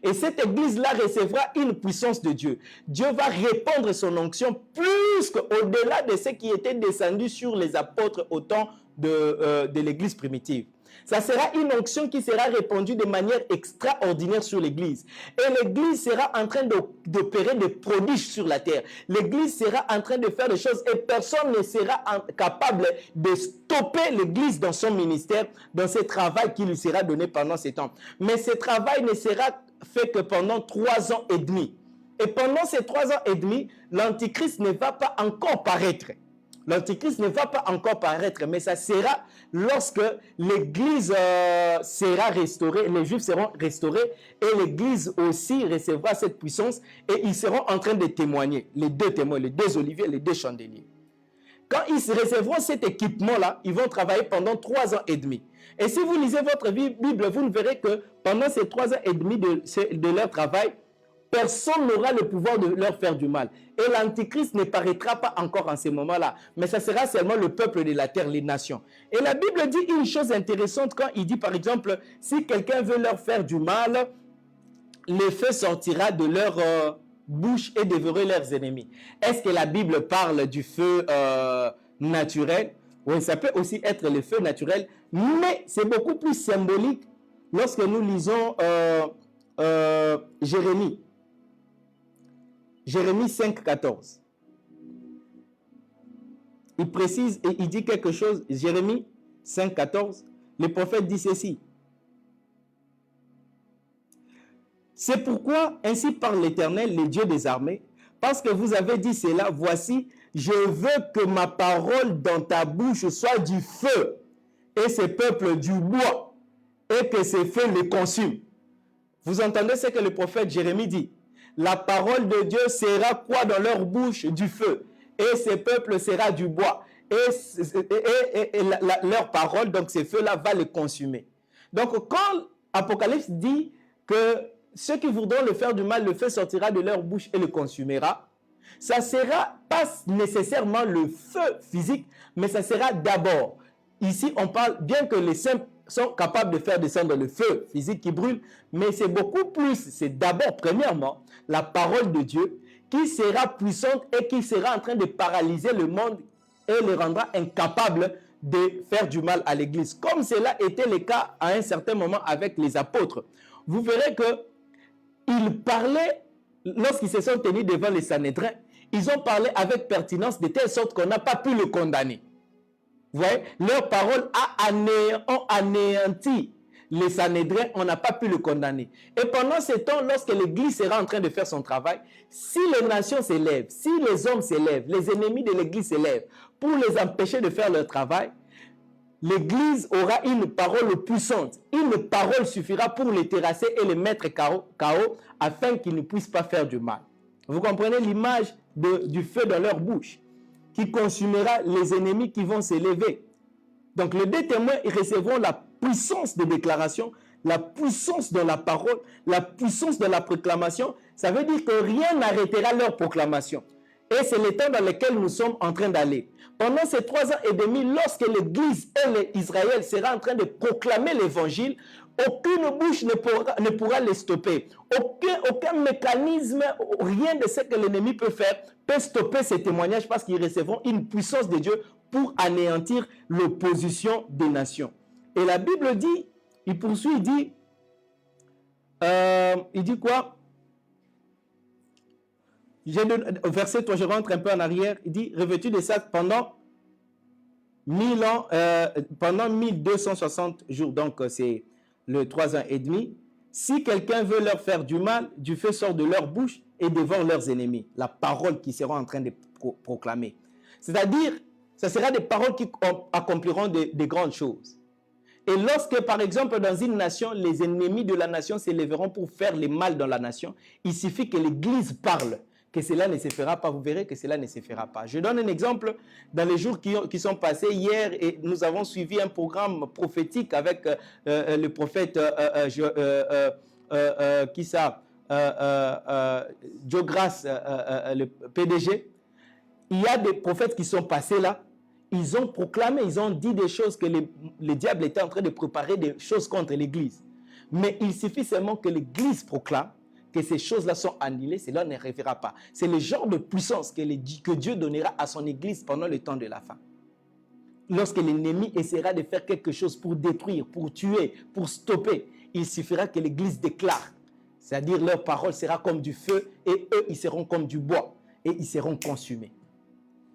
Et cette Église-là recevra une puissance de Dieu. Dieu va répandre son onction plus qu'au-delà de ce qui était descendu sur les apôtres au temps de l'Église primitive. Ça sera une onction qui sera répandue de manière extraordinaire sur l'Église. Et l'Église sera en train d'opérer des prodiges sur la terre. L'Église sera en train de faire des choses et personne ne sera capable de stopper l'Église dans son ministère, dans ce travail qui lui sera donné pendant ces temps. Mais ce travail ne sera fait que pendant 3 ans et demi. Et pendant ces 3 ans et demi, l'Antichrist ne va pas encore paraître. L'Antichrist ne va pas encore paraître, mais ça sera lorsque l'Église sera restaurée, les Juifs seront restaurés et l'Église aussi recevra cette puissance et ils seront en train de témoigner, les 2 témoins, les 2 oliviers, les 2 chandeliers. Quand ils recevront cet équipement-là, ils vont travailler pendant 3 ans et demi. Et si vous lisez votre Bible, vous ne verrez que pendant ces 3 ans et demi de leur travail, personne n'aura le pouvoir de leur faire du mal. Et l'Antichrist ne paraîtra pas encore en ce moment-là. Mais ça sera seulement le peuple de la terre, les nations. Et la Bible dit une chose intéressante quand il dit, par exemple, si quelqu'un veut leur faire du mal, le feu sortira de leur bouche et dévorer leurs ennemis. Est-ce que la Bible parle du feu naturel? Oui, ça peut aussi être le feu naturel, mais c'est beaucoup plus symbolique lorsque nous lisons Jérémie. Jérémie 5, 14. Il précise et il dit quelque chose. Jérémie 5, 14. Le prophète dit ceci. C'est pourquoi, ainsi parle l'Éternel, le Dieu des armées, parce que vous avez dit cela, voici, je veux que ma parole dans ta bouche soit du feu, et ce peuple du bois, et que ce feu les consume. Vous entendez ce que le prophète Jérémie dit? La parole de Dieu sera quoi dans leur bouche? Du feu. Et ce peuple sera du bois. Et leur parole, donc ce feu-là, va les consumer. Donc quand Apocalypse dit que ceux qui voudront le faire du mal, le feu sortira de leur bouche et le consumera, ça ne sera pas nécessairement le feu physique, mais ça sera d'abord. Ici, on parle, bien que les saints sont capables de faire descendre le feu physique qui brûle, mais c'est beaucoup plus, c'est d'abord, premièrement, la parole de Dieu qui sera puissante et qui sera en train de paralyser le monde et le rendra incapable de faire du mal à l'Église. Comme cela était le cas à un certain moment avec les apôtres. Vous verrez qu'ils parlaient, lorsqu'ils se sont tenus devant les Sanhédrins, ils ont parlé avec pertinence de telle sorte qu'on n'a pas pu le condamner. Vous voyez, leur parole ont anéanti les Sanhédrins, on n'a pas pu le condamner. Et pendant ce temps, lorsque l'Église sera en train de faire son travail, si les nations s'élèvent, si les hommes s'élèvent, les ennemis de l'Église s'élèvent pour les empêcher de faire leur travail, l'Église aura une parole puissante. Une parole suffira pour les terrasser et les mettre KO afin qu'ils ne puissent pas faire du mal. Vous comprenez l'image du feu dans leur bouche qui consumera les ennemis qui vont s'élever. Donc les 2 témoins recevront la puissance de déclaration, la puissance de la parole, la puissance de la proclamation. Ça veut dire que rien n'arrêtera leur proclamation. Et c'est le temps dans lequel nous sommes en train d'aller. Pendant ces 3 ans et demi, lorsque l'Église et Israël sera en train de proclamer l'Évangile, aucune bouche ne pourra les stopper. Aucun mécanisme, rien de ce que l'ennemi peut faire, peut stopper ces témoignages parce qu'ils recevront une puissance de Dieu pour anéantir l'opposition des nations. Et la Bible dit, il poursuit, il dit quoi? Verset 3, je rentre un peu en arrière, il dit, revêtu de ça pendant 1000 ans, pendant 1260 jours, donc c'est le 3 ans et demi. Si quelqu'un veut leur faire du mal, du feu sort de leur bouche et devant leurs ennemis. La parole qu'ils seront en train de proclamer. C'est-à-dire, ce sera des paroles qui accompliront de grandes choses. Et lorsque, par exemple, dans une nation, les ennemis de la nation s'élèveront pour faire le mal dans la nation, il suffit que l'Église parle, que cela ne se fera pas. Vous verrez que cela ne se fera pas. Je donne un exemple. Dans les jours qui sont passés hier, et nous avons suivi un programme prophétique avec le prophète Joe Grace, le PDG. Il y a des prophètes qui sont passés là. ils ont proclamé, ils ont dit des choses que le diable était en train de préparer des choses contre l'Église. Mais il suffit seulement que l'Église proclame que ces choses-là sont annulées, cela n'arrivera pas. C'est le genre de puissance que Dieu donnera à son Église pendant le temps de la fin. Lorsque l'ennemi essaiera de faire quelque chose pour détruire, pour tuer, pour stopper, il suffira que l'Église déclare. C'est-à-dire leur parole sera comme du feu et eux, ils seront comme du bois et ils seront consumés.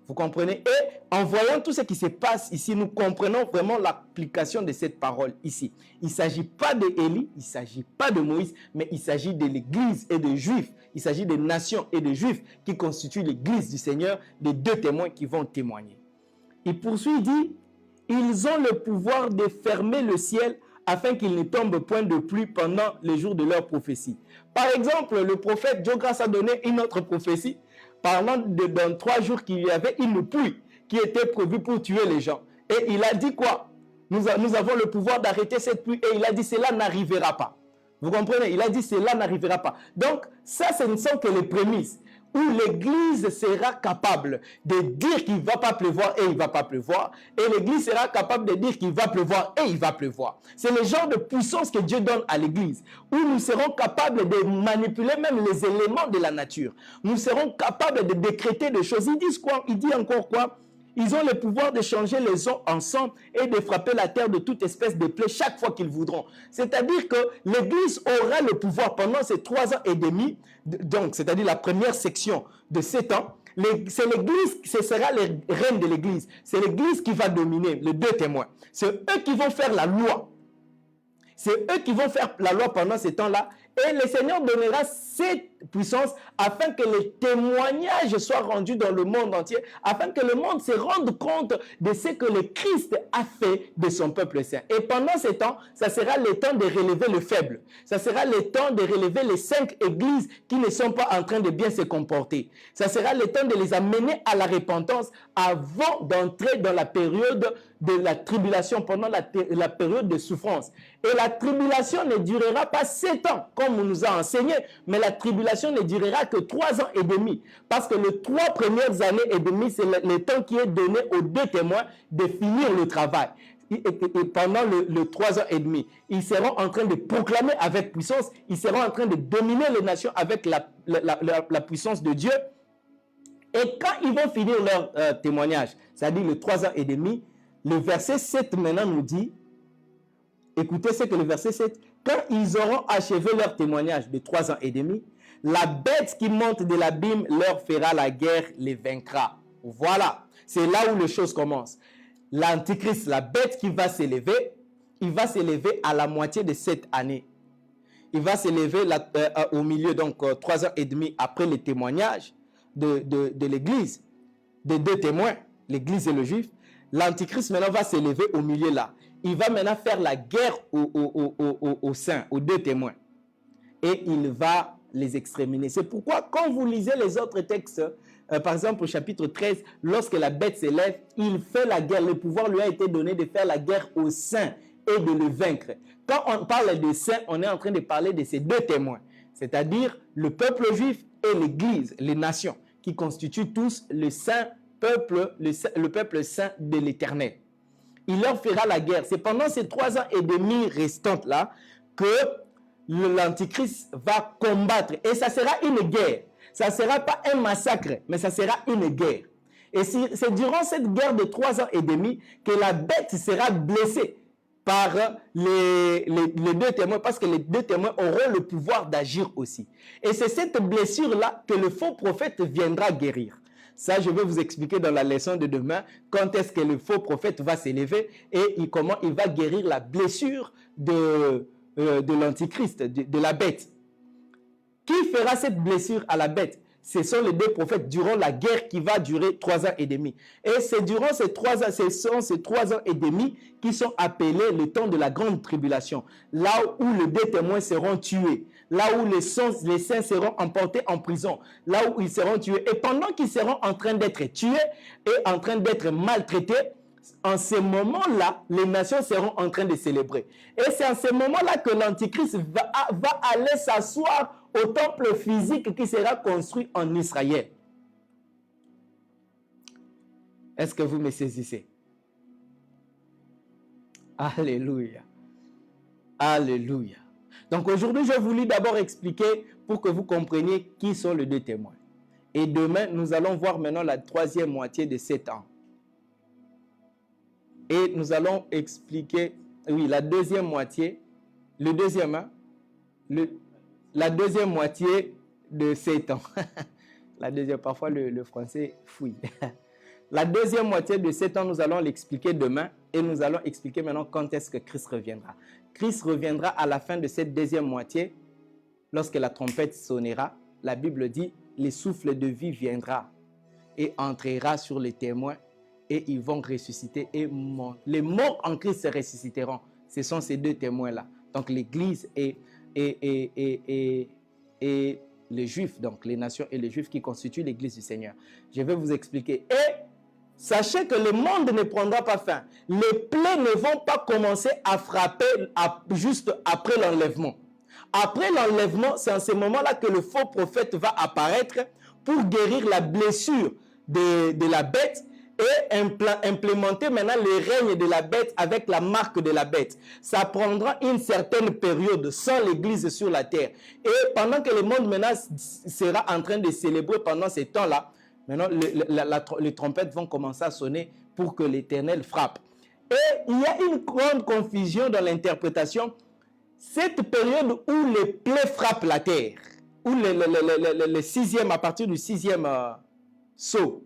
Vous comprenez? Et en voyant tout ce qui se passe ici, nous comprenons vraiment l'application de cette parole ici. Il ne s'agit pas d'Élie, il ne s'agit pas de Moïse, mais il s'agit de l'Église et des Juifs. Il s'agit des nations et des Juifs qui constituent l'Église du Seigneur, des deux témoins qui vont témoigner. Il poursuit, il dit, ils ont le pouvoir de fermer le ciel afin qu'il ne tombe point de pluie pendant les jours de leur prophétie. Par exemple, le prophète Jonas a donné une autre prophétie parlant dans 3 jours qu'il y avait une pluie qui était prévue pour tuer les gens. Et il a dit quoi? Nous avons le pouvoir d'arrêter cette pluie. Et il a dit cela n'arrivera pas. Vous comprenez? Il a dit cela n'arrivera pas. Donc ça, ce ne sont que les prémices où l'Église sera capable de dire qu'il ne va pas pleuvoir et il ne va pas pleuvoir. Et l'Église sera capable de dire qu'il va pleuvoir et il va pleuvoir. C'est le genre de puissance que Dieu donne à l'Église, où nous serons capables de manipuler même les éléments de la nature. Nous serons capables de décréter des choses. Ils disent quoi? Il dit encore quoi? Ils ont le pouvoir de changer les eaux ensemble et de frapper la terre de toute espèce de plaie chaque fois qu'ils voudront. C'est-à-dire que l'Église aura le pouvoir pendant ces 3 ans et demi, donc c'est-à-dire la première section de 7 ans. C'est l'Église, ce sera les reines de l'Église. C'est l'Église qui va dominer, les deux témoins. C'est eux qui vont faire la loi. C'est eux qui vont faire la loi pendant ces temps-là. Et le Seigneur donnera cette puissance afin que les témoignages soient rendus dans le monde entier, afin que le monde se rende compte de ce que le Christ a fait de son peuple saint. Et pendant ces temps, ça sera le temps de relever le faible. Ça sera le temps de relever les 5 églises qui ne sont pas en train de bien se comporter. Ça sera le temps de les amener à la repentance avant d'entrer dans la période de la tribulation, pendant la période de souffrance. Et la tribulation ne durera pas 7 ans, comme on nous a enseigné, mais la tribulation ne durera que 3 ans et demi. Parce que les 3 premières années et demie, c'est le temps qui est donné aux deux témoins de finir le travail. Et pendant le 3 ans et demi, ils seront en train de proclamer avec puissance, ils seront en train de dominer les nations avec la puissance de Dieu. Et quand ils vont finir leur témoignage, c'est-à-dire le 3 ans et demi, le verset 7 maintenant nous dit, écoutez ce que le verset 7, quand ils auront achevé leur témoignage de 3 ans et demi, la bête qui monte de l'abîme leur fera la guerre, les vaincra. Voilà, c'est là où les choses commencent. L'Antichrist, la bête qui va s'élever, il va s'élever à la moitié de cette année. Il va s'élever au milieu, donc 3 ans et demi après le témoignage de l'Église, des deux témoins, l'Église et le Juif. L'Antichrist maintenant va s'élever au milieu là. Il va maintenant faire la guerre aux saints, aux deux témoins. Et il va les exterminer. C'est pourquoi quand vous lisez les autres textes, par exemple au chapitre 13, lorsque la bête s'élève, il fait la guerre. Le pouvoir lui a été donné de faire la guerre aux saints et de le vaincre. Quand on parle de saints, on est en train de parler de ces deux témoins. C'est-à-dire le peuple juif et l'Église, les nations, qui constituent tous le saint peuple, le peuple saint de l'Éternel. Il leur fera la guerre. C'est pendant ces 3 ans et demi restantes-là que l'Antichrist va combattre. Et ça sera une guerre. Ça ne sera pas un massacre, mais ça sera une guerre. Et c'est durant cette guerre de 3 ans et demi que la bête sera blessée par les deux témoins, parce que les deux témoins auront le pouvoir d'agir aussi. Et c'est cette blessure-là que le faux prophète viendra guérir. Ça, je vais vous expliquer dans la leçon de demain quand est-ce que le faux prophète va s'élever et comment il va guérir la blessure de l'Antichrist, de la bête. Qui fera cette blessure à la bête? Ce sont les deux prophètes durant la guerre qui va durer 3 ans et demi. Et c'est durant ces 3 ans, ce sont ces 3 ans et demi qui sont appelés le temps de la grande tribulation. Là où les deux témoins seront tués. Là où les saints seront emportés en prison. Là où ils seront tués. Et pendant qu'ils seront en train d'être tués et en train d'être maltraités, en ce moment-là, les nations seront en train de célébrer. Et c'est en ce moment-là que l'Antichrist va aller s'asseoir au temple physique qui sera construit en Israël. Est-ce que vous me saisissez? Alléluia. Alléluia. Donc aujourd'hui, je voulais d'abord expliquer pour que vous compreniez qui sont les deux témoins. Et demain, nous allons voir maintenant la troisième moitié de 7 ans. Et nous allons expliquer, oui, la deuxième moitié, le deuxième, hein, la deuxième moitié de 7 ans. La deuxième, parfois le français fouille. La deuxième moitié de 7 ans, nous allons l'expliquer demain et nous allons expliquer maintenant quand est-ce que Christ reviendra. Christ reviendra à la fin de cette deuxième moitié, lorsque la trompette sonnera. La Bible dit, le souffle de vie viendra et entrera sur les témoins et ils vont ressusciter et les morts en Christ se ressusciteront. Ce sont ces deux témoins-là. Donc l'Église et les Juifs, donc les nations et les Juifs qui constituent l'Église du Seigneur. Je vais vous expliquer. Et sachez que le monde ne prendra pas fin. Les plaies ne vont pas commencer à frapper juste après l'enlèvement. Après l'enlèvement, c'est en ce moment-là que le faux prophète va apparaître pour guérir la blessure de la bête et implémenter maintenant le règne de la bête avec la marque de la bête. Ça prendra une certaine période sans l'Église sur la terre. Et pendant que le monde maintenant sera en train de célébrer pendant ces temps-là, maintenant les trompettes vont commencer à sonner pour que l'Éternel frappe. Et il y a une grande confusion dans l'interprétation. Cette période où les plaies frappent la terre, où le sixième, à partir du sixième saut,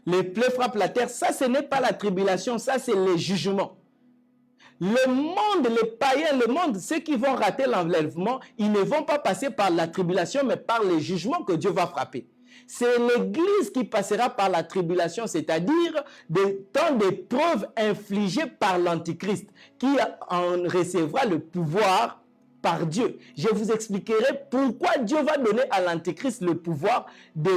les plaies frappent la terre, ça ce n'est pas la tribulation, ça c'est le jugement. Le monde, les païens, le monde, ceux qui vont rater l'enlèvement, ils ne vont pas passer par la tribulation, mais par les jugements que Dieu va frapper. C'est l'Église qui passera par la tribulation, c'est-à-dire des temps d'épreuves infligées par l'Antichrist, qui en recevra le pouvoir par Dieu. Je vous expliquerai pourquoi Dieu va donner à l'Antichrist le pouvoir de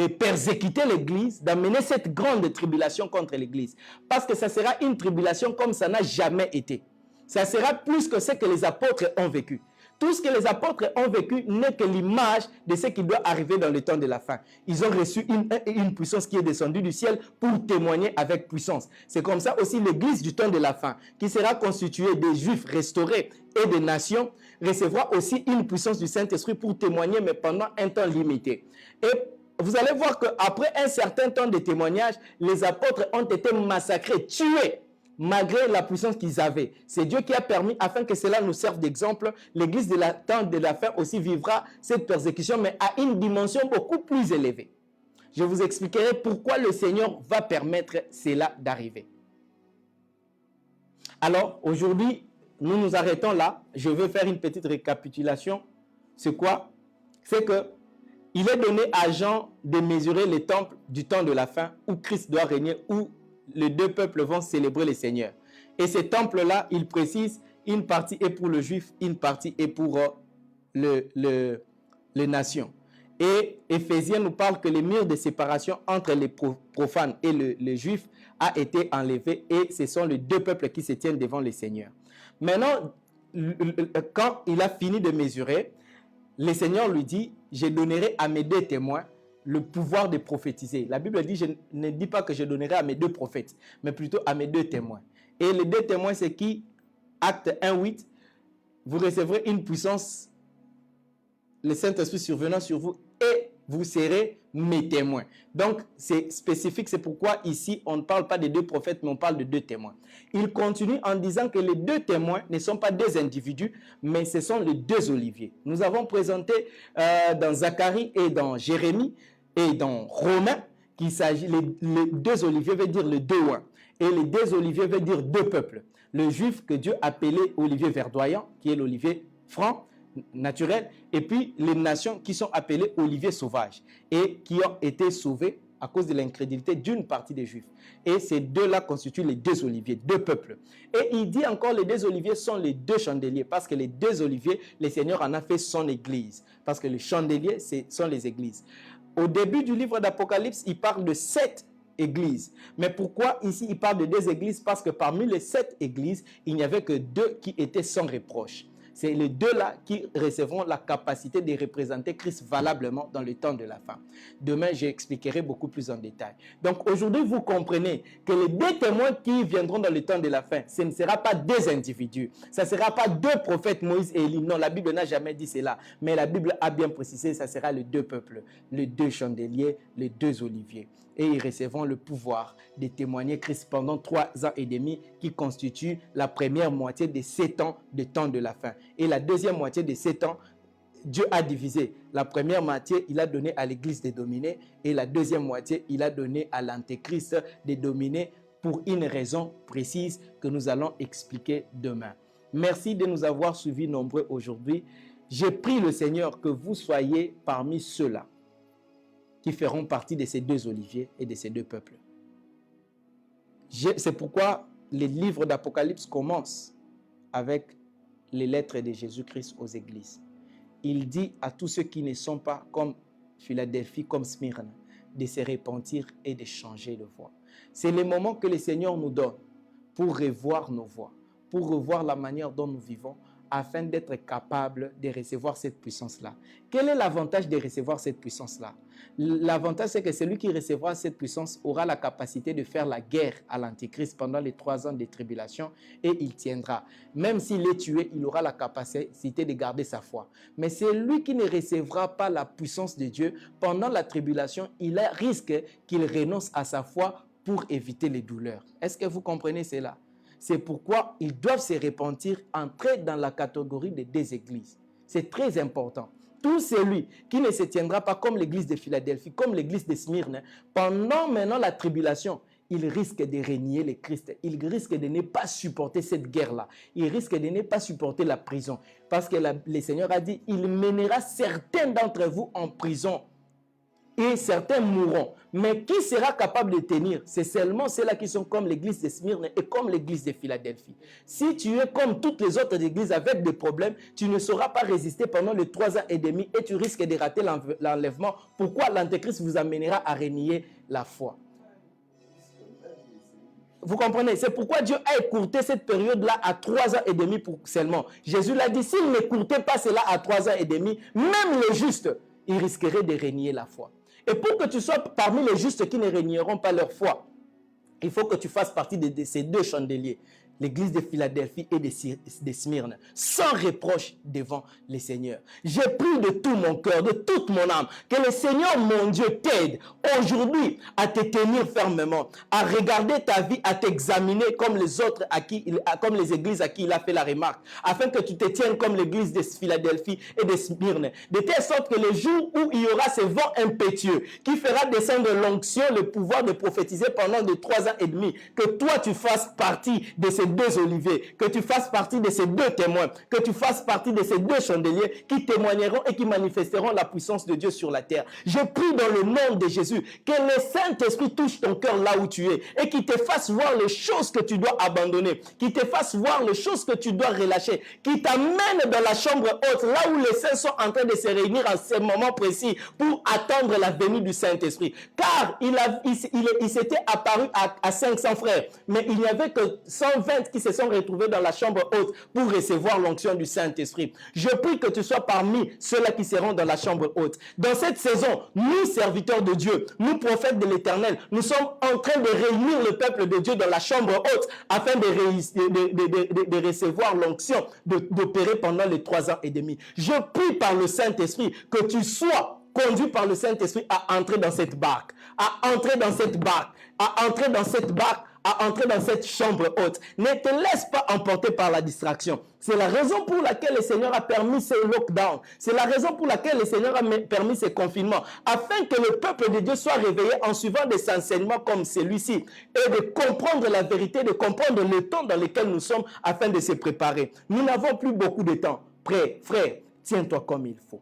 persécuter l'Église, d'amener cette grande tribulation contre l'Église. Parce que ça sera une tribulation comme ça n'a jamais été. Ça sera plus que ce que les apôtres ont vécu. Tout ce que les apôtres ont vécu n'est que l'image de ce qui doit arriver dans le temps de la fin. Ils ont reçu une puissance qui est descendue du ciel pour témoigner avec puissance. C'est comme ça aussi l'Église du temps de la fin, qui sera constituée des Juifs restaurés et des nations, recevra aussi une puissance du Saint-Esprit pour témoigner, mais pendant un temps limité. Et vous allez voir qu'après un certain temps de témoignage, les apôtres ont été massacrés, tués, malgré la puissance qu'ils avaient. C'est Dieu qui a permis, afin que cela nous serve d'exemple, l'Église de la temps de la fin aussi vivra cette persécution, mais à une dimension beaucoup plus élevée. Je vous expliquerai pourquoi le Seigneur va permettre cela d'arriver. Alors, aujourd'hui, nous nous arrêtons là. Je veux faire une petite récapitulation. C'est quoi? C'est que il est donné à Jean de mesurer les temples du temps de la fin où Christ doit régner, où les deux peuples vont célébrer le Seigneur. Et ces temples-là, il précise, une partie est pour le juif, une partie est pour les nations. Et Éphésiens nous parle que le mur de séparation entre les profanes et les juifs a été enlevé et ce sont les deux peuples qui se tiennent devant le Seigneur. Maintenant, quand il a fini de mesurer, le Seigneur lui dit, je donnerai à mes deux témoins le pouvoir de prophétiser. La Bible dit, je ne dis pas que je donnerai à mes deux prophètes, mais plutôt à mes deux témoins. Et les deux témoins, c'est qui? Acte 1:8, vous recevrez une puissance, le Saint-Esprit survenant sur vous, et vous serez mes témoins. Donc, c'est spécifique, c'est pourquoi ici, on ne parle pas des deux prophètes, mais on parle de deux témoins. Il continue en disant que les deux témoins ne sont pas deux individus, mais ce sont les deux oliviers. Nous avons présenté dans Zacharie et dans Jérémie et dans Romains qu'il s'agit, les deux oliviers veut dire les deux oins. Et les deux oliviers veut dire deux peuples. Le juif que Dieu appelait olivier verdoyant, qui est l'olivier franc, naturel, et puis les nations qui sont appelées oliviers sauvages et qui ont été sauvés à cause de l'incrédulité d'une partie des Juifs. Et ces deux-là constituent les deux oliviers, deux peuples. Et il dit encore les deux oliviers sont les deux chandeliers, parce que les deux oliviers, le Seigneur en a fait son église, parce que les chandeliers, ce sont les églises. Au début du livre d'Apocalypse, il parle de 7 églises. Mais pourquoi ici il parle de 2 églises? Parce que parmi les 7 églises, il n'y avait que 2 qui étaient sans reproche. C'est les deux-là qui recevront la capacité de représenter Christ valablement dans le temps de la fin. Demain, j'expliquerai beaucoup plus en détail. Donc aujourd'hui, vous comprenez que les deux témoins qui viendront dans le temps de la fin, ce ne sera pas deux individus. Ça ne sera pas deux prophètes, Moïse et Élie. Non, la Bible n'a jamais dit cela. Mais la Bible a bien précisé, ça sera les deux peuples, les deux chandeliers, les deux oliviers. Et ils recevront le pouvoir de témoigner Christ pendant 3 ans et demi qui constitue la première moitié des 7 ans de temps de la fin. Et la deuxième moitié des 7 ans, Dieu a divisé. La première moitié, il a donné à l'Église de dominer et la deuxième moitié, il a donné à l'Antéchrist de dominer pour une raison précise que nous allons expliquer demain. Merci de nous avoir suivis nombreux aujourd'hui. J'ai prié le Seigneur que vous soyez parmi ceux-là qui feront partie de ces deux oliviers et de ces deux peuples. C'est pourquoi les livres d'Apocalypse commencent avec les lettres de Jésus-Christ aux églises. Il dit à tous ceux qui ne sont pas comme Philadelphie, comme Smyrne, de se repentir et de changer de voie. C'est le moment que le Seigneur nous donne pour revoir nos voies, pour revoir la manière dont nous vivons, afin d'être capable de recevoir cette puissance-là. Quel est l'avantage de recevoir cette puissance-là? L'avantage, c'est que celui qui recevra cette puissance aura la capacité de faire la guerre à l'Antéchrist pendant les 3 ans de tribulation et il tiendra. Même s'il est tué, il aura la capacité de garder sa foi. Mais celui qui ne recevra pas la puissance de Dieu pendant la tribulation, il risque qu'il renonce à sa foi pour éviter les douleurs. Est-ce que vous comprenez cela? C'est pourquoi ils doivent se repentir, entrer dans la catégorie des deux églises. C'est très important. Tout celui qui ne se tiendra pas comme l'église de Philadelphie, comme l'église de Smyrne, pendant maintenant la tribulation, il risque de renier le Christ. Il risque de ne pas supporter cette guerre-là. Il risque de ne pas supporter la prison. Parce que le Seigneur a dit, il mènera certains d'entre vous en prison. Et certains mourront. Mais qui sera capable de tenir? C'est seulement ceux-là qui sont comme l'église de Smyrne et comme l'église de Philadelphie. Si tu es comme toutes les autres églises avec des problèmes, tu ne sauras pas résister pendant les 3 ans et demi et tu risques de rater l'enlèvement. Pourquoi l'Antéchrist vous amènera à renier la foi? Vous comprenez? C'est pourquoi Dieu a écourté cette période-là à 3 ans et demi seulement. Jésus l'a dit, s'il n'écourtait pas cela à 3 ans et demi, même les justes, ils risqueraient de renier la foi. Et pour que tu sois parmi les justes qui ne renieront pas leur foi, il faut que tu fasses partie de ces deux chandeliers, l'église de Philadelphie et de Smyrne, sans reproche devant le Seigneur. J'ai pris de tout mon cœur, de toute mon âme, que le Seigneur, mon Dieu, t'aide aujourd'hui à te tenir fermement, à regarder ta vie, à t'examiner comme les autres comme les églises à qui il a fait la remarque, afin que tu te tiennes comme l'église de Philadelphie et de Smyrne, de telle sorte que le jour où il y aura ce vent impétueux qui fera descendre l'onction, le pouvoir de prophétiser pendant de 3 ans et demi, que toi tu fasses partie de ces deux oliviers, que tu fasses partie de ces deux témoins, que tu fasses partie de ces deux chandeliers qui témoigneront et qui manifesteront la puissance de Dieu sur la terre. Je prie dans le nom de Jésus que le Saint-Esprit touche ton cœur là où tu es et qu'il te fasse voir les choses que tu dois abandonner, qu'il te fasse voir les choses que tu dois relâcher, qu'il t'amène dans la chambre haute, là où les saints sont en train de se réunir en ce moment précis pour attendre la venue du Saint-Esprit. Car il s'était apparu à 500 frères, mais il n'y avait que 120 qui se sont retrouvés dans la chambre haute pour recevoir l'onction du Saint-Esprit. Je prie que tu sois parmi ceux-là qui seront dans la chambre haute. Dans cette saison, nous, serviteurs de Dieu, nous, prophètes de l'Éternel, nous sommes en train de réunir le peuple de Dieu dans la chambre haute afin de recevoir l'onction d'opérer pendant les 3 ans et demi. Je prie par le Saint-Esprit que tu sois conduit par le Saint-Esprit à entrer dans cette barque, à entrer dans cette barque, à entrer dans cette barque, à entrer dans cette chambre haute. Ne te laisse pas emporter par la distraction. C'est la raison pour laquelle le Seigneur a permis ce lockdown. C'est la raison pour laquelle le Seigneur a permis ce confinement. Afin que le peuple de Dieu soit réveillé en suivant des enseignements comme celui-ci. Et de comprendre la vérité, de comprendre le temps dans lequel nous sommes afin de se préparer. Nous n'avons plus beaucoup de temps. Frère, tiens-toi comme il faut.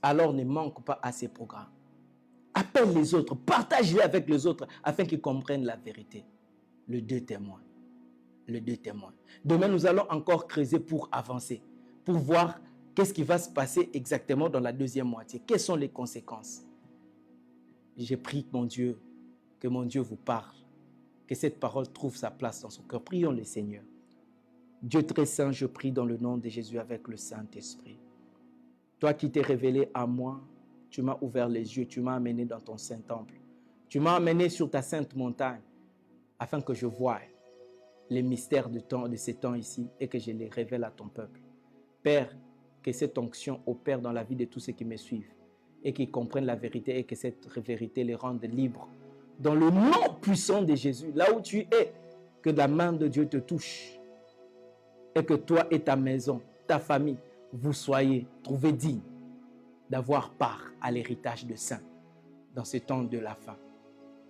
Alors ne manque pas à ces programmes. Appelle les autres, partage-les avec les autres afin qu'ils comprennent la vérité. Les deux témoins. Demain, nous allons encore creuser pour avancer, pour voir qu'est-ce qui va se passer exactement dans la deuxième moitié. Quelles sont les conséquences? J'ai prié que mon Dieu vous parle, que cette parole trouve sa place dans son cœur. Prions le Seigneur. Dieu très saint, je prie dans le nom de Jésus avec le Saint-Esprit. Toi qui t'es révélé à moi, tu m'as ouvert les yeux, tu m'as amené dans ton saint temple. Tu m'as amené sur ta sainte montagne afin que je voie les mystères de ces temps ici et que je les révèle à ton peuple. Père, que cette onction opère dans la vie de tous ceux qui me suivent et qui comprennent la vérité et que cette vérité les rende libres. Dans le nom puissant de Jésus, là où tu es, que la main de Dieu te touche et que toi et ta maison, ta famille, vous soyez trouvés dignes d'avoir part à l'héritage de saints dans ce temps de la fin.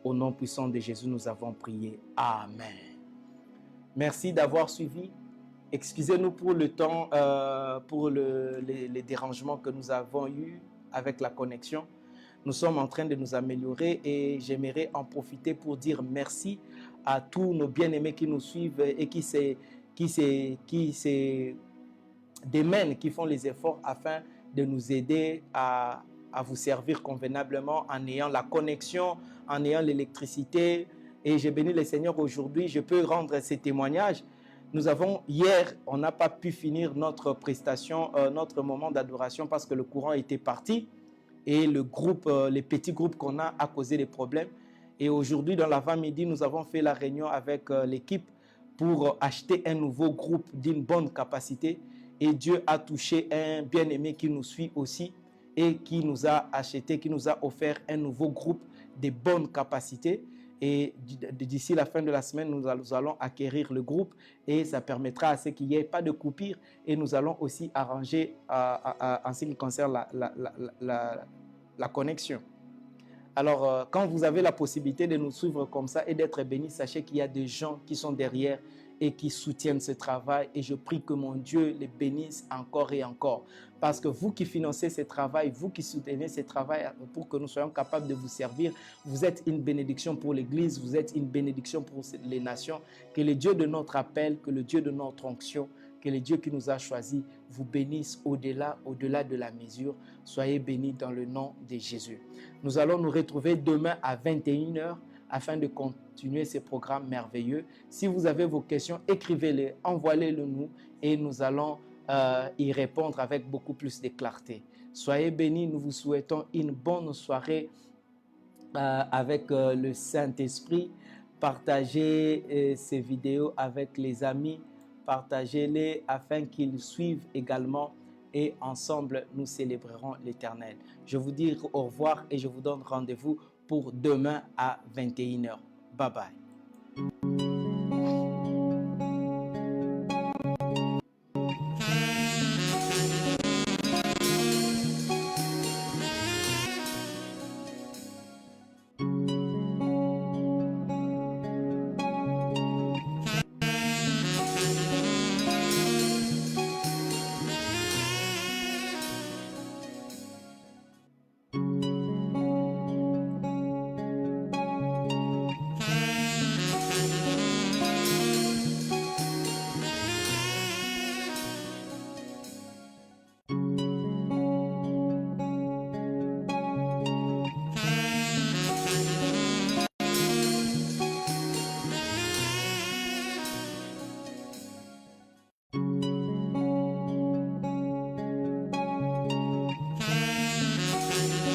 Au nom puissant de Jésus, nous avons prié. Amen. Merci d'avoir suivi. Excusez-nous pour le temps, pour les dérangements que nous avons eus avec la connexion. Nous sommes en train de nous améliorer et j'aimerais en profiter pour dire merci à tous nos bien-aimés qui nous suivent et qui démènent, qui font les efforts afin de nous aider à vous servir convenablement en ayant la connexion, en ayant l'électricité. Et j'ai béni le Seigneur aujourd'hui, je peux rendre ces témoignages. Nous avons, hier, on n'a pas pu finir notre prestation, notre moment d'adoration parce que le courant était parti et le groupe, les petits groupes qu'on a causé des problèmes. Et aujourd'hui, dans l'avant-midi, nous avons fait la réunion avec l'équipe pour acheter un nouveau groupe d'une bonne capacité. Et Dieu a touché un bien-aimé qui nous suit aussi et qui nous a acheté, qui nous a offert un nouveau groupe de bonnes capacités. Et d'ici la fin de la semaine, nous allons acquérir le groupe et ça permettra à ce qu'il n'y ait pas de coupure. Et nous allons aussi arranger en ce qui concerne la connexion. Alors, quand vous avez la possibilité de nous suivre comme ça et d'être bénis, sachez qu'il y a des gens qui sont derrière et qui soutiennent ce travail. Et je prie que mon Dieu les bénisse encore et encore. Parce que vous qui financez ce travail, vous qui soutenez ce travail pour que nous soyons capables de vous servir, vous êtes une bénédiction pour l'Église, vous êtes une bénédiction pour les nations. Que le Dieu de notre appel, que le Dieu de notre onction, que le Dieu qui nous a choisis vous bénisse au-delà de la mesure. Soyez bénis dans le nom de Jésus. Nous allons nous retrouver demain à 21 h afin de continuer ces programmes merveilleux. Si vous avez vos questions, écrivez-les, envoyez-les nous et nous allons y répondre avec beaucoup plus de clarté. Soyez bénis, nous vous souhaitons une bonne soirée avec le Saint-Esprit. Partagez ces vidéos avec les amis, partagez-les afin qu'ils suivent également et ensemble nous célébrerons l'Éternel. Je vous dis au revoir et je vous donne rendez-vous pour demain à 21 h. Bye bye.